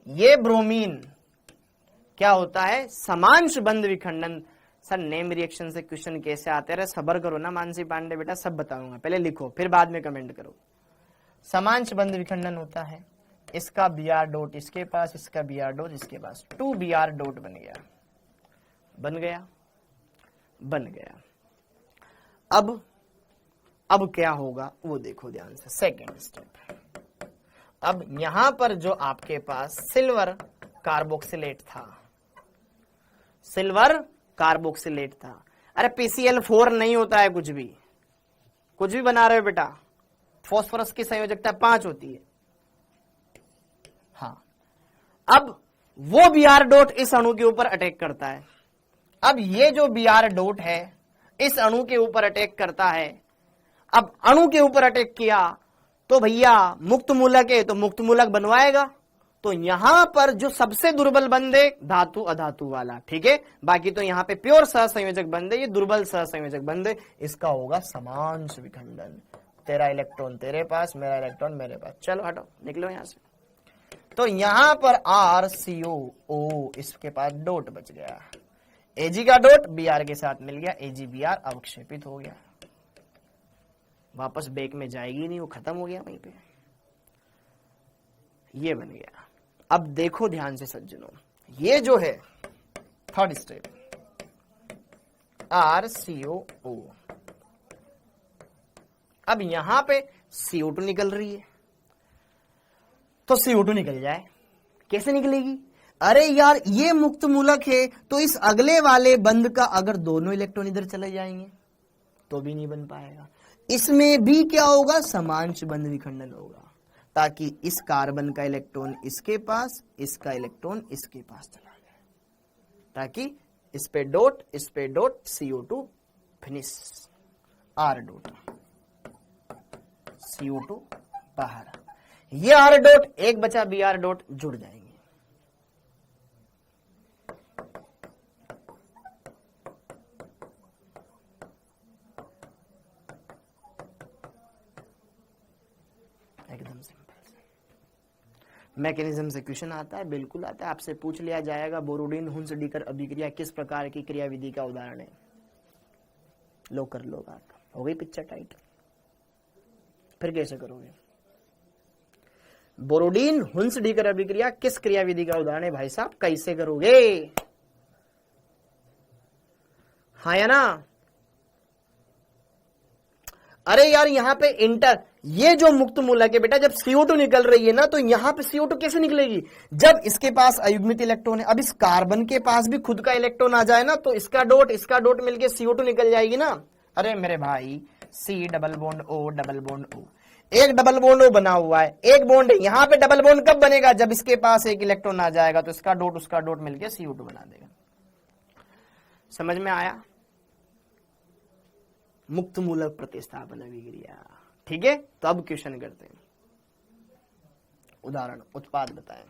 Speaker 1: ये ब्रोमीन क्या होता है? समांश बंध विखंडन। सर नेम रिएक्शन से क्वेश्चन कैसे आते रहे, सबर करो ना मानसी पांडे बेटा, सब बताऊंगा, पहले लिखो फिर बाद में कमेंट करो। समांश बंध विखंडन होता है, इसका बी आर डॉट इसके पास, इसका बी आर डॉट इसके पास, 2 बी आर डॉट बन गया, बन गया, बन गया। अब क्या होगा वो देखो ध्यान से, सेकेंड स्टेप। अब यहां पर जो आपके पास सिल्वर कार्बोक्सिलेट था, सिल्वर कार्बोक्सिलेट था, अरे PCl4 नहीं होता है कुछ भी बना रहे हो बेटा, फास्फोरस की संयोजकता 5 होती है। हाँ, अब वो Br डॉट इस अणु के ऊपर अटैक करता है। अब ये जो Br डॉट है इस अणु के ऊपर अटैक करता है। अब अणु के ऊपर अटैक किया तो भैया मुक्त मूलक है तो मुक्त मूलक बनवाएगा। तो यहां पर जो सबसे दुर्बल बंध है धातु अधातु वाला, ठीक है, बाकी तो यहां पे प्योर सहसंयोजक बंध है, ये दुर्बल सहसंयोजक बंध है, इसका होगा समांश विखंडन। तेरा इलेक्ट्रॉन तेरे पास, मेरा इलेक्ट्रॉन मेरे पास, चलो हटो निकलो यहां से। तो यहां पर RCO इसके पास डॉट बच गया, Ag का डॉट Br के साथ मिल गया, AgBr अवक्षेपित हो गया, वापस बैक में जाएगी नहीं, वो खत्म हो गया वहीं पे, ये बन गया। अब देखो ध्यान से सज्जनों, ये जो है थर्ड स्टेप RCOO, अब यहां पे CO2 निकल रही है, तो CO2 निकल जाए, कैसे निकलेगी? अरे यार ये मुक्त मूलक है तो इस अगले वाले बंध का अगर दोनों इलेक्ट्रॉन इधर चले जाएंगे तो भी नहीं बन पाएगा। इसमें भी क्या होगा? समांश बंध विखंडन होगा, ताकि इस कार्बन का इलेक्ट्रॉन इसके पास, इसका इलेक्ट्रॉन इसके पास चला जाए, ताकि इस पे dot CO2 finish, R dot CO2 बाहर, ये R डॉट एक बचा Br डॉट जुड़ जाएंगे। एकदम सिंपल मैकेनिज्म से क्वेश्चन आता है, बिल्कुल आता है, आपसे पूछ लिया जाएगा बोरोडिन हुंस-डीकर अभिक्रिया किस प्रकार की क्रिया विधि का उदाहरण है। लो कर लो बात, हो गई पिक्चर टाइट। फिर कैसे करोगे? बोरोडिन हुंस-डीकर अभिक्रिया किस क्रिया विधि का उदाहरण है भाई साहब, कैसे करोगे? हाँ या ना? अरे यार यहां पे इंटर, ये जो मुक्त मूलक है बेटा, जब CO2 निकल रही है ना तो यहां पे CO2 कैसे निकलेगी? जब इसके पास अयुग्मित इलेक्ट्रॉन है, अब इस कार्बन के पास भी खुद का इलेक्ट्रॉन आ जाए ना तो इसका डॉट मिलके CO2 निकल जाएगी ना। अरे मेरे भाई C double bond O double bond O, एक डबल बॉन्ड O बना हुआ है, एक बॉन्ड है, यहां पे डबल बॉन्ड कब बनेगा? जब इसके पास एक इलेक्ट्रॉन आ जाएगा तो इसका डॉट उसका डॉट मिलके CO2 बना देगा। समझ में आया? मुक्त मूलक प्रतिस्थापन अभिक्रिया, ठीक है। तो अब क्वेश्चन करते हैं, उदाहरण उत्पाद बताएं।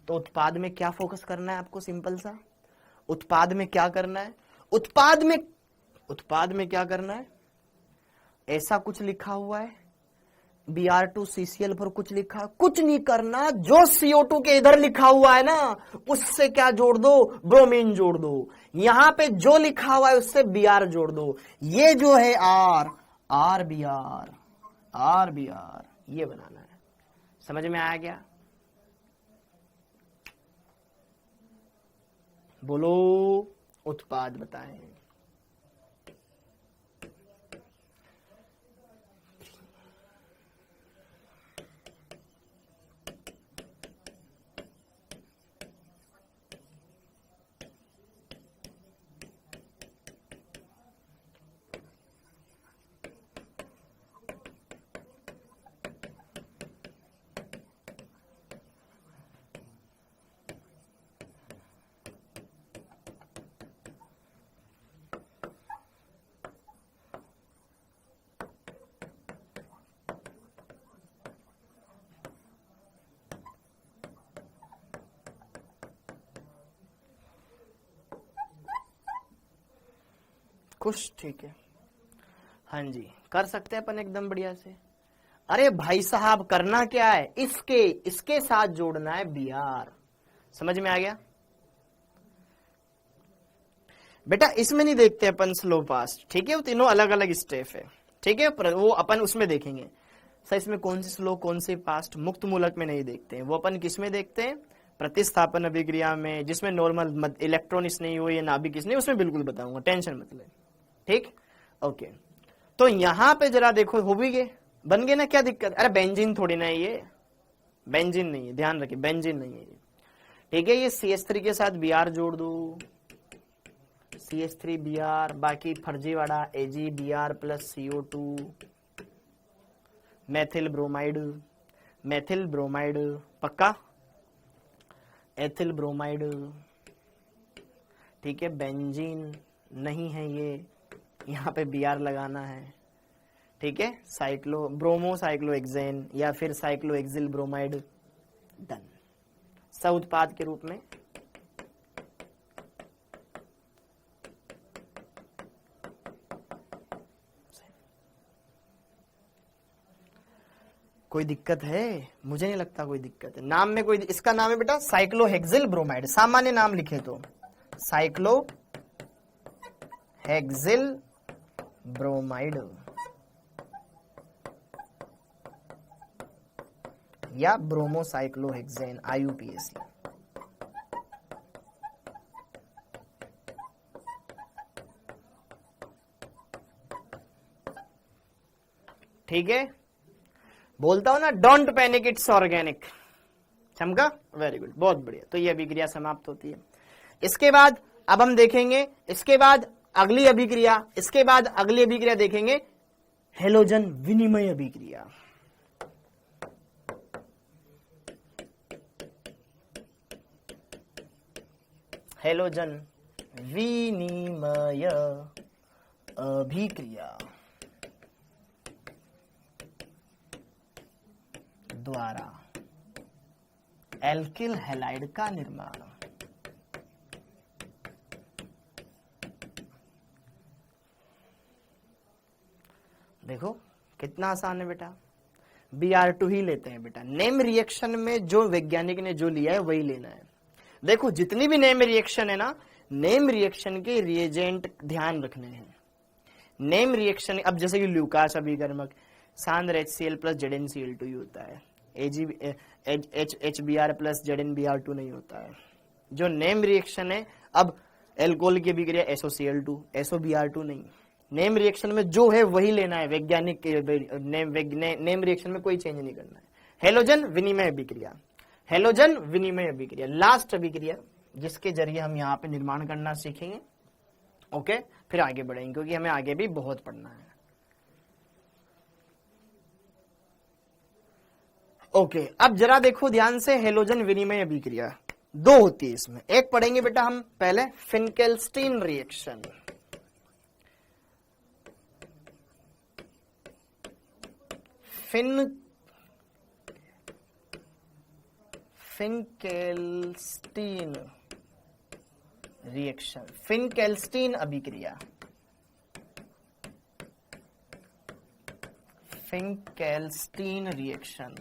Speaker 1: तो उत्पाद में क्या फोकस करना है आपको? सिंपल सा, उत्पाद में क्या करना है? उत्पाद में क्या करना है? ऐसा कुछ लिखा हुआ है Br2CCl पर कुछ लिखा, कुछ नहीं करना, जो CO2 के इधर लिखा हुआ है ना उससे क्या जोड़ दो? ब्रोमीन जोड़ दो। यहां पे जो लिखा हुआ है उससे Br जोड़ दो। ये जो है RBr ये बनाना है। समझ में आया क्या? बोलो उत्पाद बताएं। खुश, ठीक है, हाँ जी कर सकते हैं अपन एकदम बढ़िया से। अरे भाई साहब करना क्या है, इसके साथ जोड़ना है Br। समझ में आ गया बेटा? इसमें नहीं देखते अपन स्लो फास्ट, ठीक है, वो तीनों अलग अलग स्टेप है, ठीक है, पर वो अपन उसमें देखेंगे सर इसमें कौन सी स्लो कौन सी फास्ट, मुक्त मूलक में नहीं देखते हैं, वो अपन किस में देखते हैं, प्रतिस्थापन अभिक्रिया में, जिसमें नॉर्मल इलेक्ट्रॉनिक्स नहीं हो या नाभिक नहीं, उसमें बिल्कुल बताऊंगा, टेंशन मत ले, ठीक, ओके। तो यहां पे जरा देखो, हो भी गए, बन गए ना, क्या दिक्कत? अरे बेंजीन थोड़ी ना है ये, बेंजीन नहीं है, ध्यान रखिए बेंजीन नहीं है ये, ठीक है। ये CH3 के साथ Br जोड़ दो, CH3 Br, बाकी फर्जीवाड़ा AgBr plus CO2, methyl bromide, पक्का, एथिल ब्रोमाइड, ठीक है, बेंजीन नहीं है ये, यहाँ पे Br लगाना है, ठीक है, ब्रोमो साइक्लोहेक्सेन या फिर साइक्लोहेक्सिल ब्रोमाइड, डन, सह उत्पाद के रूप में। कोई दिक्कत है? मुझे नहीं लगता कोई दिक्कत है, नाम में कोई, इसका नाम है बेटा साइक्लोहेक्सिल ब्रोमाइड, सामान्य नाम लिखे तो साइक्लोहेक्सिल ब्रोमाइड या ब्रोमोसाइक्लोहेक्सेन, IUPAC। ठीक है, बोलता हूं ना, डोंट पैनिक, इट्स ऑर्गेनिक। चमका, वेरी गुड, बहुत बढ़िया। तो ये अभिक्रिया समाप्त होती है। इसके बाद अब हम देखेंगे, इसके बाद अगली अभिक्रिया देखेंगे हेलोजन विनिमय अभिक्रिया। हेलोजन विनिमय अभिक्रिया द्वारा एल्किल हैलाइड का निर्माण। देखो कितना आसान है बेटा, Br2 ही लेते हैं बेटा। नेम रिएक्शन में जो वैज्ञानिक ने जो लिया है वही लेना है। देखो जितनी भी नेम रिएक्शन है ना, नेम रिएक्शन के रिएजेंट ध्यान रखने हैं। नेम रिएक्शन, अब जैसे कि ल्यूकास अभिकर्मक सांद्र HCl प्लस ZnCl2 होता है, HBr प्लस ZnBr2 नहीं होता है। जो नेम रिएक्शन है, अब एल्कोहल की अभिक्रिया SOCl2, SOBr2 नहीं। नेम रिएक्शन में जो है वही लेना है, वैज्ञानिक नेम रिएक्शन में कोई चेंज नहीं करना है। हेलोजन विनिमय अभिक्रिया, हेलोजन विनिमय अभिक्रिया लास्ट अभिक्रिया जिसके जरिए हम यहाँ पे निर्माण करना सीखेंगे। ओके, फिर आगे बढ़ेंगे क्योंकि हमें आगे भी बहुत पढ़ना है। ओके, अब जरा देखो ध्यान से, हेलोजन विनिमय अभिक्रिया दो होती है इसमें। एक पढ़ेंगे बेटा हम पहले फिनकेल्स्टीन रिएक्शन। फिनकेल्स्टीन रिएक्शन, फिनकेल्स्टीन अभिक्रिया, फिनकेल्स्टीन रिएक्शन।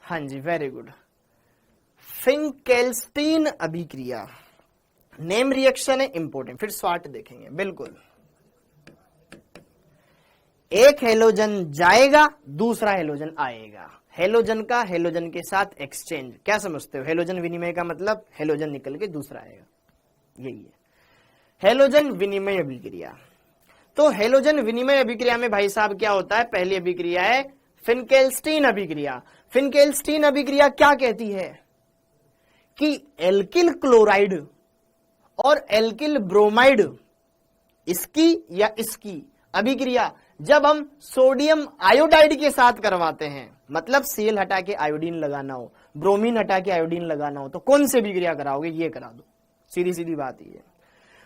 Speaker 1: हाँ जी, वेरी गुड। फिनकेल्स्टीन अभिक्रिया नेम रिएक्शन है, इंपॉर्टेंट, फिर स्वाट देखेंगे। बिल्कुल, एक हेलोजन जाएगा, दूसरा हेलोजन आएगा। हेलोजन का हेलोजन के साथ एक्सचेंज, क्या समझते हो? हेलोजन विनिमय का मतलब हेलोजन निकल के दूसरा आएगा, यही है हेलोजन विनिमय अभिक्रिया। तो हेलोजन विनिमय अभिक्रिया में भाई साहब क्या होता है? पहली अभिक्रिया है फिनकेल्स्टीन अभिक्रिया। फिनकेल्स्टीन अभिक्रिया क्या कहती है कि एल्किल क्लोराइड और एल्किल ब्रोमाइड, इसकी या इसकी अभिक्रिया जब हम सोडियम आयोडाइड के साथ करवाते हैं, मतलब Cl हटा के आयोडीन लगाना हो, ब्रोमीन हटा के आयोडीन लगाना हो, तो कौन सी अभिक्रिया कराओगे? ये करा दो, सीधी सीधी बात ये।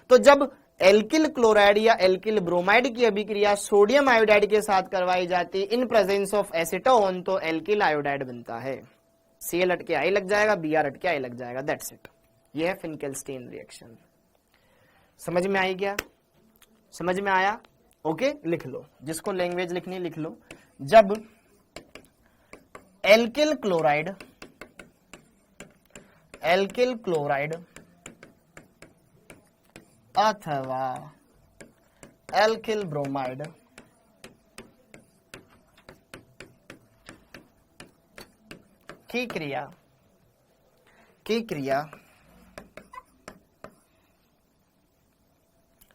Speaker 1: तो जब एल्किल क्लोराइड या एल्किल ब्रोमाइड की अभिक्रिया सोडियम आयोडाइड के साथ करवाई जाती है इन प्रेजेंस ऑफ एसीटोन, तो एल्किल आयोडाइड बनता है। Cl हटके I लग जाएगा, Br हटके I लग जाएगा, दैट्स इट। यह है फिनकेल्स्टीन रिएक्शन। समझ में आई क्या? समझ में आया? ओके, लिख लो, जिसको लैंग्वेज लिखनी लिख लो। जब एल्किल क्लोराइड अथवा एल्किल ब्रोमाइड की क्रिया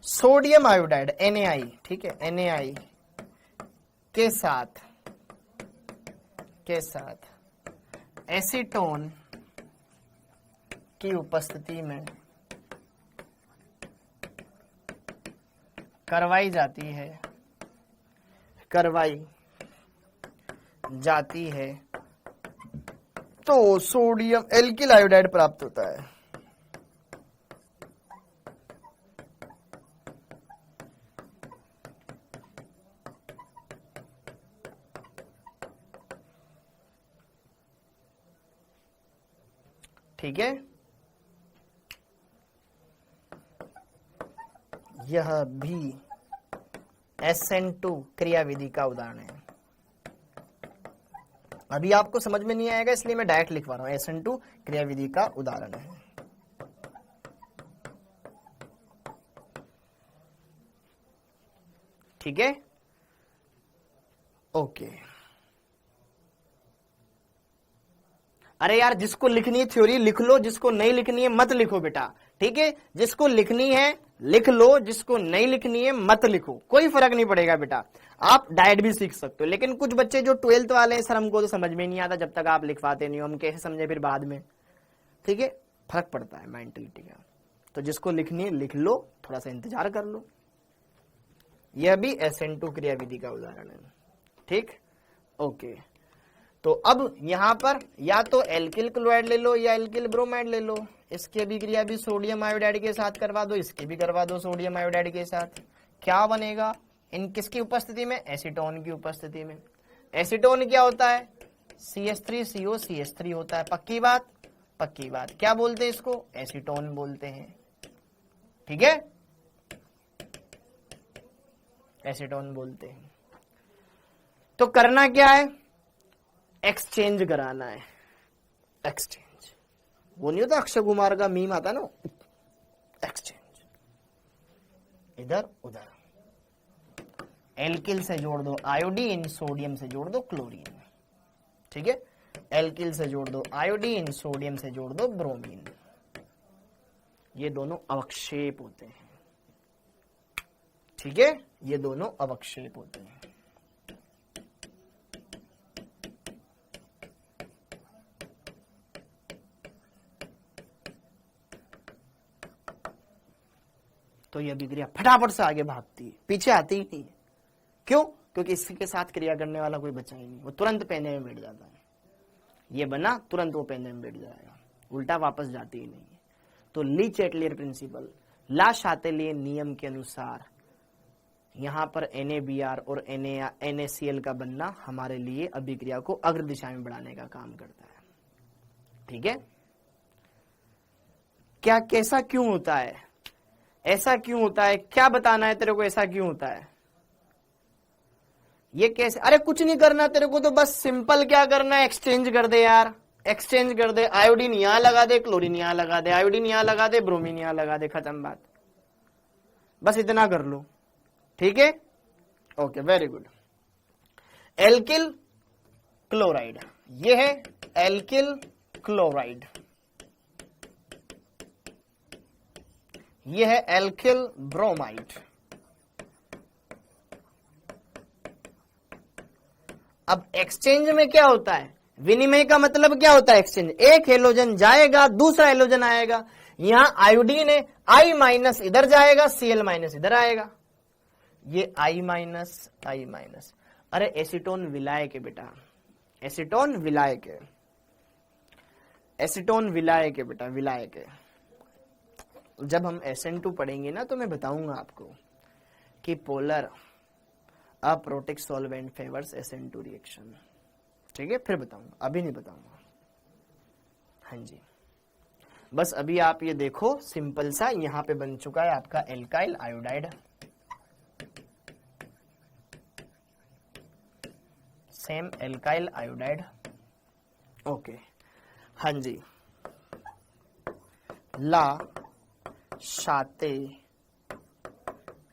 Speaker 1: सोडियम आयोडाइड Na, ठीक है, Na के साथ एसीटोन की उपस्थिति में करवाई जाती है तो सोडियम एल्किल आयोडाइड प्राप्त होता है। ठीक है, यह भी SN2 क्रियाविधि का उदाहरण है। अभी आपको समझ में नहीं आएगा इसलिए मैं डायरेक्ट लिखवा रहा हूं, SN2 क्रियाविधि का उदाहरण है। ठीक है, ओके। अरे यार, जिसको लिखनी है थ्योरी लिख लो, जिसको नहीं लिखनी है मत लिखो बेटा, ठीक है? जिसको लिखनी है लिख लो, जिसको नहीं लिखनी है मत लिखो, कोई फर्क नहीं पड़ेगा बेटा। आप डायरेक्ट भी सीख सकते हो, लेकिन कुछ बच्चे जो 12th वाले हैं, सर हमको तो समझ में नहीं आता जब तक आप लिखवाते नहीं हो, हम कैसे समझे फिर बाद में, ठीक है? फर्क पड़ता है मेंटलिटी का। तो जिसको लिखनी है लिख लो, थोड़ा सा इंतजार कर लो। यह भी SN2 क्रियाविधि का उदाहरण है, ठीक? ओके, तो अब यहां पर या तो एल्किल क्लोराइड ले लो या एल्किल ब्रोमाइड ले लो। इसकी भी क्रिया भी सोडियम आयोडाइड के साथ करवा दो, इसकी भी करवा दो सोडियम आयोडाइड के साथ। क्या बनेगा इन किसकी उपस्थिति में? एसीटोन की उपस्थिति में। एसीटोन क्या होता है? CH3COCH3 होता है। पक्की बात? पक्की बात। क्या बोलते हैं इसको? एसीटोन बोलते हैं, ठीक है? एसीटोन बोलते हैं। तो करना क्या है? एक्सचेंज कराना है। एक्सचेंज, वो नहीं होता अक्षय कुमार का मीम आता ना, एक्सचेंज, इधर उधर। एल्किल से जोड़ दो आयोडीन, सोडियम से जोड़ दो क्लोरीन, ठीक है? एल्किल से जोड़ दो आयोडीन, सोडियम से जोड़ दो ब्रोमीन। ये दोनों अवक्षेप होते हैं, ठीक है? ये दोनों अवक्षेप होते हैं। तो यह विक्रिया फटाफट से आगे भागती है, पीछे आती ही नहीं है। क्यों? क्योंकि इसके साथ क्रिया करने वाला कोई बचा ही नहीं, वो तुरंत पेंदे में बैठ जाता है। ये बना, तुरंत वो पेंदे में बैठ जाएगा, उल्टा वापस जाती ही नहीं है। तो ली चैटलियर प्रिंसिपल, ला शातेलियर नियम के अनुसार यहां पर NaBr और NaCl का बनना हमारे लिए अभिक्रिया को अग्र दिशा में बढ़ाने का काम करता है, ठीक है? क्या, कैसा क्यों होता है? ऐसा क्यों होता है? क्या बताना है तेरे को? ऐसा क्यों होता है? ये कैसे? अरे कुछ नहीं करना तेरे को, तो बस सिंपल क्या करना है? एक्सचेंज कर दे यार, एक्सचेंज कर दे। आयोडीन यहां लगा दे, क्लोरीन यहां लगा दे, आयोडीन यहां लगा दे, ब्रोमीन यहां लगा दे, खत्म बात। बस इतना कर लो, ठीक है? Okay, very good. Alkyl chloride, ये है एल्किल क्लोराइड, ये है एल्किल ब्रोमाइड। अब एक्सचेंज में क्या होता है? विनिमय का मतलब क्या होता है? एक्सचेंज, एक हेलोजन जाएगा, दूसरा हेलोजन आएगा। यहां आयोडीन है, I- इधर जाएगा, Cl- इधर आएगा। ये I-, अरे एसीटोन विलायक है बेटा, एसीटोन विलायक है, एसीटोन विलायक है बेटा, विलायक है। जब हम SN2 पढ़ेंगे ना तो मैं बताऊंगा आपको कि polar aprotic solvent favours SN2 reaction, ठीक है? फिर बताऊंगा, अभी नहीं बताऊंगा। हाँ जी, बस अभी आप ये देखो सिंपल सा यहां पे बन चुका है आपका alkyl iodide, same alkyl iodide. Okay, हाँ जी, ला शाते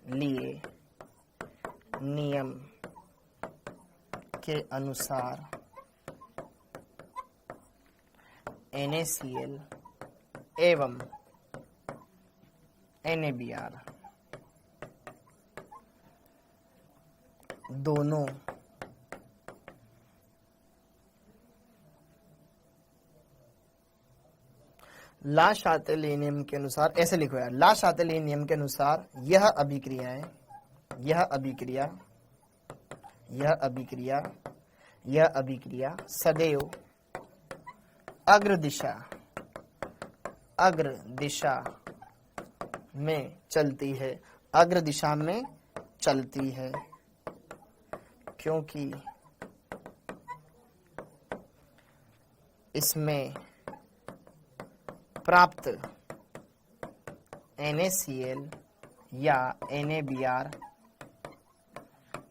Speaker 1: लिए नियम के अनुसार NaCl एवं NaBr दोनों ला शातेली नियम के अनुसार, ऐसे लिखो यार, ला शातेली नियम के अनुसार यह अभिक्रिया है, यह अभिक्रिया, यह अभिक्रिया, यह अभिक्रिया सदैव अग्र दिशा में चलती है, अग्र दिशा में चलती है, क्योंकि इसमें प्राप्त NaCl या NaBr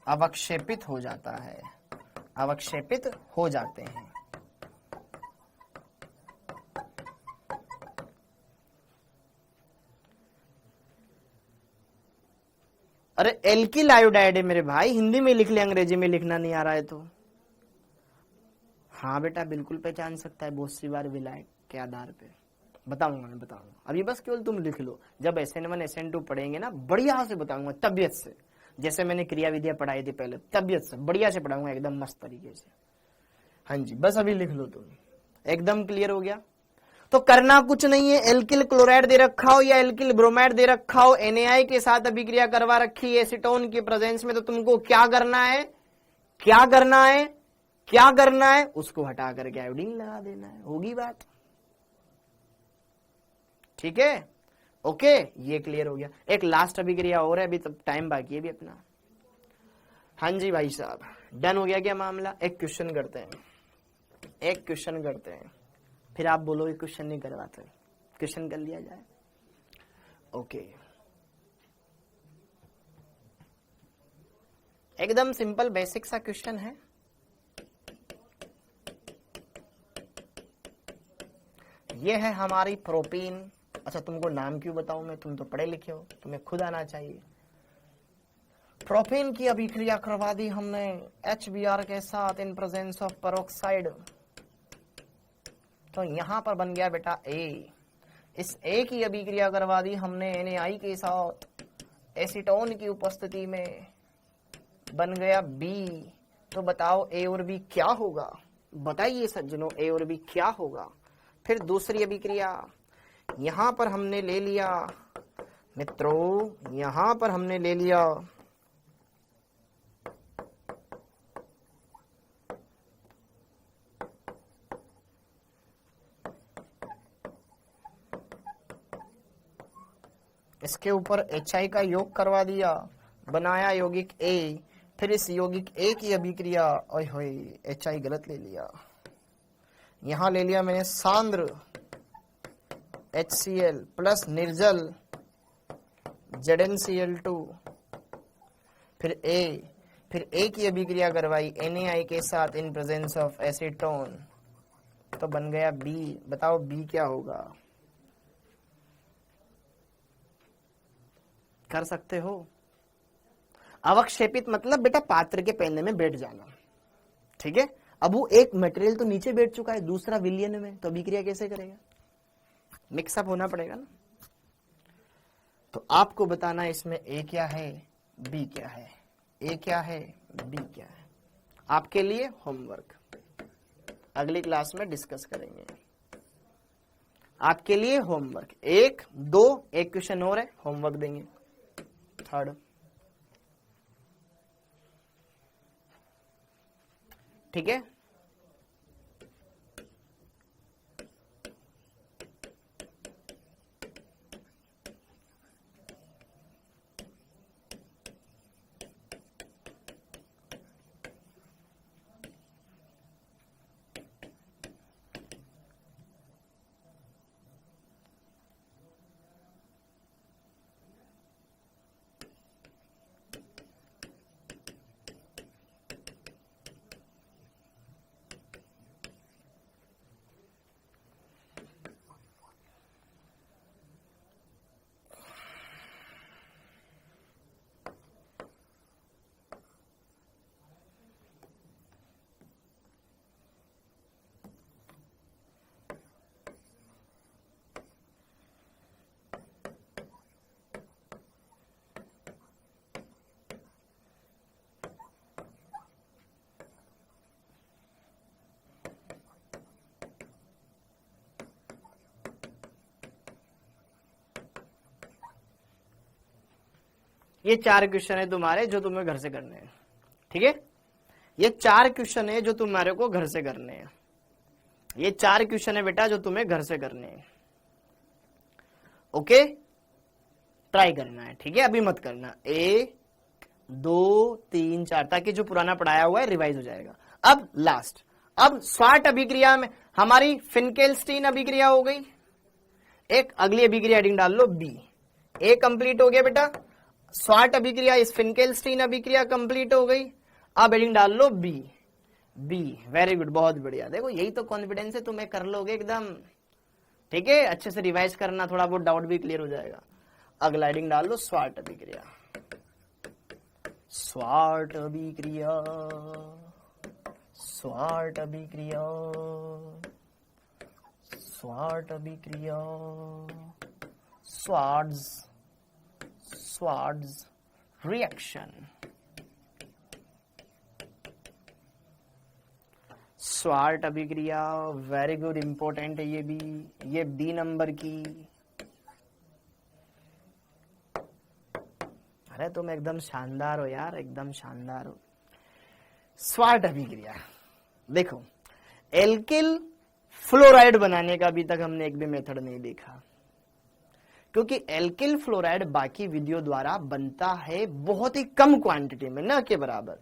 Speaker 1: अवक्षेपित हो जाता है, अवक्षेपित हो जाते हैं। अरे एल्किल आयोडाइड है मेरे भाई, हिंदी में लिख ले, अंग्रेजी में लिखना नहीं आ रहा है तो। हाँ बेटा बिल्कुल पहचान सकता है, बहुत सी बार विलायक के आधार पे बताऊंगा, मैं बताऊंगा। अभी बस केवल तुम लिख लो, जब SN1 SN2 पढ़ेंगे ना बढ़िया से बताऊंगा, तबियत से, जैसे मैंने क्रिया विधियां पढ़ाई थी पहले, तबियत से बढ़िया से पढ़ाऊंगा एकदम मस्त तरीके से। हाँ जी, बस अभी लिख लो तुम, एकदम क्लियर हो गया। तो करना कुछ नहीं है, एल्किल क्लोराइड दे रखा हो या एल्किल ब्रोमाइड दे रखा हो, NaI के साथ अभिक्रिया करवा रखी है एसीटोन की प्रेजेंस में, तो तुमको क्या करना है, क्या करना है, क्या करना है, उसको हटा करके आयोडीन लगा देना है, होगी बात। ठीक है, ओके, ये क्लियर हो गया। एक लास्ट अभिक्रिया और है, अभी तब टाइम बाकी है भी अपना। हाँ जी भाई साहब, डन हो गया क्या मामला? एक क्वेश्चन करते हैं, एक क्वेश्चन करते हैं, फिर आप बोलोगे क्वेश्चन नहीं करवाते, क्वेश्चन कर लिया जाए। ओके, एकदम सिंपल बेसिक सा क्वेश्चन है। ये है हमारी प्रोपीन। अच्छा, तुमको नाम क्यों बताऊं मैं, तुम तो पढ़े लिखे हो, तुम्हें खुद आना चाहिए। प्रोपीन की अभिक्रिया करवा दी हमने HBr के साथ इन प्रेजेंस ऑफ पेरोक्साइड, तो यहां पर बन गया बेटा A। इस A की अभिक्रिया करवा दी हमने NaI के साथ एसीटोन की उपस्थिति में, बन गया B। तो बताओ A और B क्या होगा, बताइए सज्जनों, A और B क्या होगा। फिर दूसरी अभिक्रिया यहां पर हमने ले लिया मित्रों, यहां पर हमने ले लिया इसके ऊपर HI का योग करवा दिया, बनाया यौगिक A। फिर इस यौगिक A की अभिक्रिया, ओए होए HI गलत ले लिया, यहां ले लिया मैंने सांद्र HCl प्लस निर्जल ZnCl2। फिर A की अभिक्रिया करवाई NaI के साथ इन प्रेजेंस ऑफ एसीटोन, तो बन गया B। बताओ B क्या होगा, कर सकते हो। अवक्षेपित मतलब बेटा पात्र के पहले में बैठ जाना, ठीक है। अब वो एक मटेरियल तो नीचे बैठ चुका है, दूसरा विलयन में, तो अभिक्रिया कैसे करेगा, मिक्सअप होना पड़ेगा ना। तो आपको बताना है इसमें A क्या है, B क्या है, A क्या है, B क्या है। आपके लिए होमवर्क, अगली क्लास में डिस्कस करेंगे। आपके लिए होमवर्क 1, 2, एक क्वेश्चन और है, होमवर्क देंगे। थर्ड, ठीक है। ये 4 क्वेश्चन है तुम्हारे जो तुम्हें घर से करने हैं, ठीक है। ये 4 क्वेश्चन है जो तुम्हारे को घर से करने हैं। ये 4 क्वेश्चन है बेटा जो तुम्हें घर से करने हैं। ओके, ट्राई करना है, ठीक है, अभी मत करना। 1 2 3 4, ताकि जो पुराना पढ़ाया हुआ है रिवाइज हो जाएगा। अब लास्ट, अब स्वार्ट अभिक्रिया में हमारी फिनकेलस्टीन अभिक्रिया हो गई। एक अगली अभिक्रिया हेडिंग डाल लो बी। ए कंप्लीट हो गया बेटा, स्वार्ट अभिक्रिया इस फिनकेलस्टीन अभिक्रिया कंप्लीट हो गई। अब हेडिंग डाल लो बी। बी, वेरी गुड, बहुत बढ़िया। देखो यही तो कॉन्फिडेंस है, तुम्हें कर लोगे एकदम, ठीक है। अच्छे से रिवाइज करना, थोड़ा बहुत डाउट भी क्लियर हो जाएगा। अगला हेडिंग डाल लो स्वार्ट अभिक्रिया। स्वार्ट अभिक्रिया, स्वार्ट अभिक्रिया, स्वार्ट अभिक्रिया, स्वार्ट्ज, स्वार्ट्ज रिएक्शन, स्वार्ट अभिक्रिया, वेरी गुड, इंपॉर्टेंट है ये भी। ये बी नंबर की। अरे तुम एकदम शानदार हो यार, एकदम शानदार हो। स्वार्ट अभिक्रिया, देखो एल्किल फ्लोराइड बनाने का अभी तक हमने एक भी मेथड नहीं देखा, क्योंकि एल्किल फ्लोराइड बाकी विधियों द्वारा बनता है बहुत ही कम क्वांटिटी में, न के बराबर,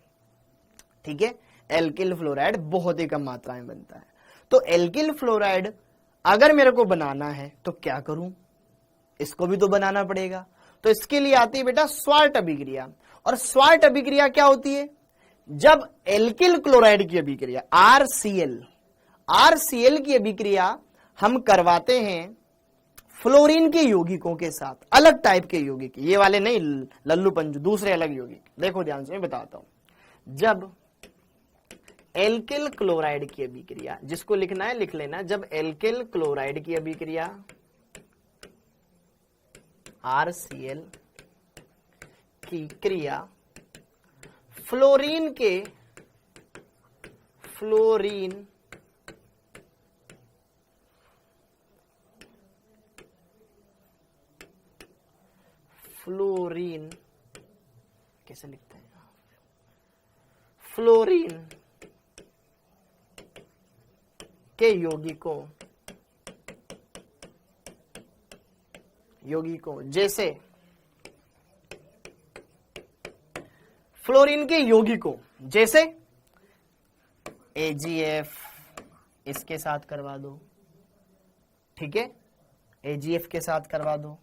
Speaker 1: ठीक है। एल्किल फ्लोराइड बहुत ही कम मात्रा में बनता है। तो एल्किल फ्लोराइड अगर मेरे को बनाना है तो क्या करूं, इसको भी तो बनाना पड़ेगा। तो इसके लिए आती है बेटा स्वार्ट अभिक्रिया। और स्वार्ट अभिक्रिया क्या होती है, जब एल्किल क्लोराइड की अभिक्रिया आरसीएल की अभिक्रिया हम करवाते हैं फ्लोरीन के यौगिकों के साथ, अलग टाइप के यौगिक, ये वाले नहीं लल्लू पंजू, दूसरे अलग यौगिक। देखो ध्यान से मैं बताता हूं। जब एल्किल क्लोराइड की अभिक्रिया, जिसको लिखना है लिख लेना, जब एल्किल क्लोराइड की अभिक्रिया आरसीएल की क्रिया फ्लोरीन कैसे लिखते हैं, फ्लोरीन के यौगिकों जैसे फ्लोरीन के यौगिकों जैसे AgF इसके साथ करवा दो, ठीक है, AgF के साथ करवा दो,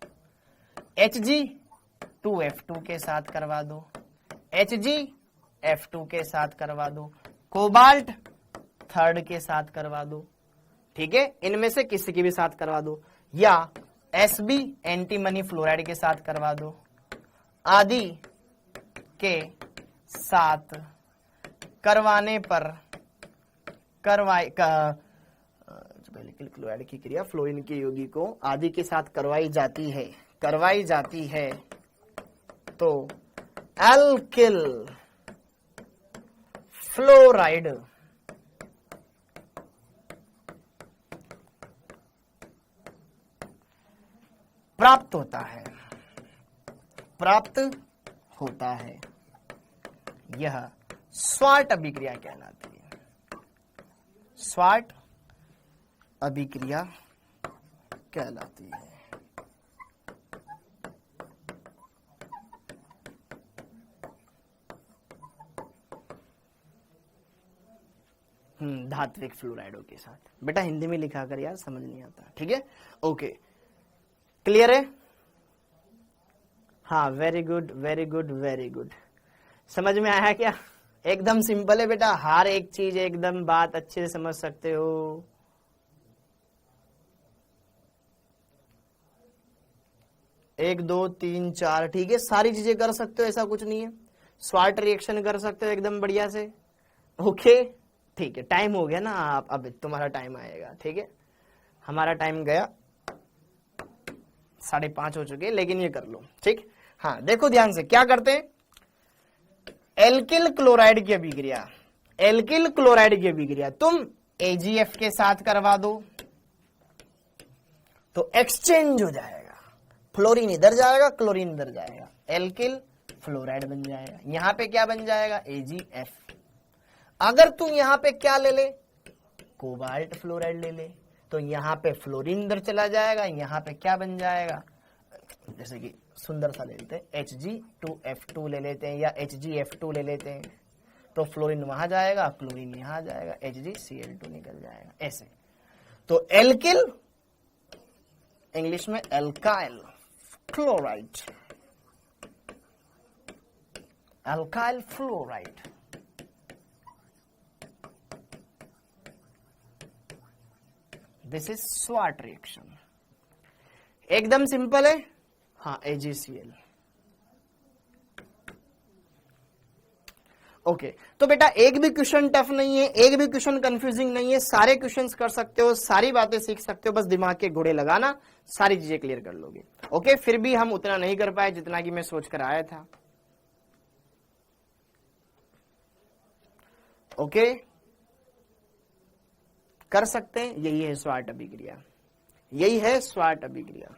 Speaker 1: Hg2F2 के साथ करवा दो, HgF2 के साथ करवा दो, कोबाल्ट थर्ड के साथ करवा दो, ठीक है, इनमें से किसी के भी साथ करवा दो, या Sb एंटीमनी फ्लोराइड के साथ करवा दो, आदि के साथ करवाने पर क्लोराइड की क्रिया फ्लोरीन के यौगिकों आदि के साथ करवाई जाती है तो एल्किल फ्लोराइड प्राप्त होता है। यह स्वार्ट अभिक्रिया कहलाती है। स्वार्ट अभिक्रिया कहलाती है। धात्विक फ्लोराइडों के साथ। बेटा हिंदी में लिखा कर यार, समझ नहीं आता, ठीक है। ओके, क्लियर है? हाँ, very good very good very good. समझ में आया क्या? एकदम सिंपल है बेटा, हर एक चीज एकदम बात अच्छे से समझ सकते हो। एक दो तीन चार, ठीक है, सारी चीजें कर सकते हो, ऐसा कुछ नहीं है। स्वार्ट रिएक्शन कर सकते हो एकदम बढ़िया से। ओके, ठीक है, टाइम हो गया ना, आप अब तुम्हारा टाइम आएगा, ठीक है। हमारा टाइम गया, 5:30 हो चुके, लेकिन ये कर लो, ठीक। हाँ, देखो ध्यान से क्या करते हैं। एल्किल क्लोराइड की अभिक्रिया तुम AgF के साथ करवा दो तो एक्सचेंज हो जाएगा, फ्लोरीन इधर जाएगा, क्लोरीन इधर जाएगा। एल्किल फ्लोराइड बन जाएगा। यहां पे क्या बन जाएगा, AgF। अगर तू यहां पे क्या ले ले, कोबाल्ट फ्लोराइड ले ले, तो यहां पे फ्लोरीन इधर चला जाएगा, यहां पे क्या बन जाएगा, जैसे कि सुंदर सा ले लेते हैं Hg2F2 ले लेते हैं या HgF2 ले लेते हैं, तो फ्लोरीन वहां जाएगा, क्लोरीन यहां जाएगा, HgCl2 निकल जाएगा ऐसे। तो एल्किल इंग्लिश में alkyl chloride, alkyl fluoride. This is Swarts reaction, एकदम सिंपल है। हाँ, AgCl। ओके, तो बेटा एक भी क्वेश्चन टफ नहीं है, एक भी क्वेश्चन कंफ्यूजिंग नहीं है, सारे क्वेश्चंस कर सकते हो, सारी बातें सीख सकते हो, बस दिमाग के घोड़े लगाना, सारी चीजें क्लियर कर लोगे। ओके, फिर भी हम उतना नहीं कर पाए जितना कि मैं सोच कर आया था। ओके, कर सकते हैं, यही है स्वाट अभिक्रिया, यही है स्वाट अभिक्रिया।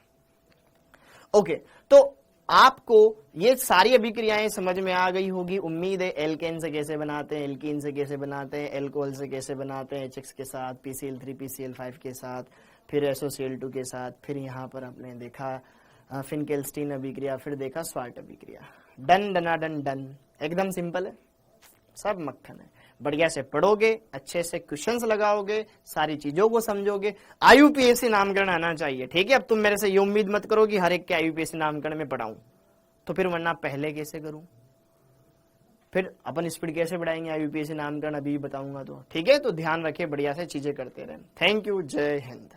Speaker 1: ओके, तो आपको ये सारी अभिक्रियाएं समझ में आ गई होगी, उम्मीद है। एल्केन से कैसे बनाते हैं, एल्कीन से कैसे बनाते हैं, एल्कोहल से कैसे बनाते हैं, HX के साथ, PCl3 PCl5 के साथ, फिर SOCl2 के साथ, फिर यहाँ पर आपने देखा फिनकेल्स्टीन अभिक्रिया, फिर देखा स्वाट अभिक्रिया। डन डना डन डन, एकदम सिंपल है, सब मक्खन है। बढ़िया से पढ़ोगे, अच्छे से क्वेश्चंस लगाओगे, सारी चीजों को समझोगे, IUPAC नामकरण आना चाहिए। ठीक है, अब तुम मेरे से ये उम्मीद मत करो कि हर एक के IUPAC नामकरण में पढ़ाऊं, तो फिर वरना पहले कैसे करूं, फिर अपन स्पीड कैसे बढ़ाएंगे IUPAC नामकरण, अभी बताऊंगा तो। ठीक है, तो ध्यान रखे, बढ़िया से चीजें करते रहें। थैंक यू, जय हिंद।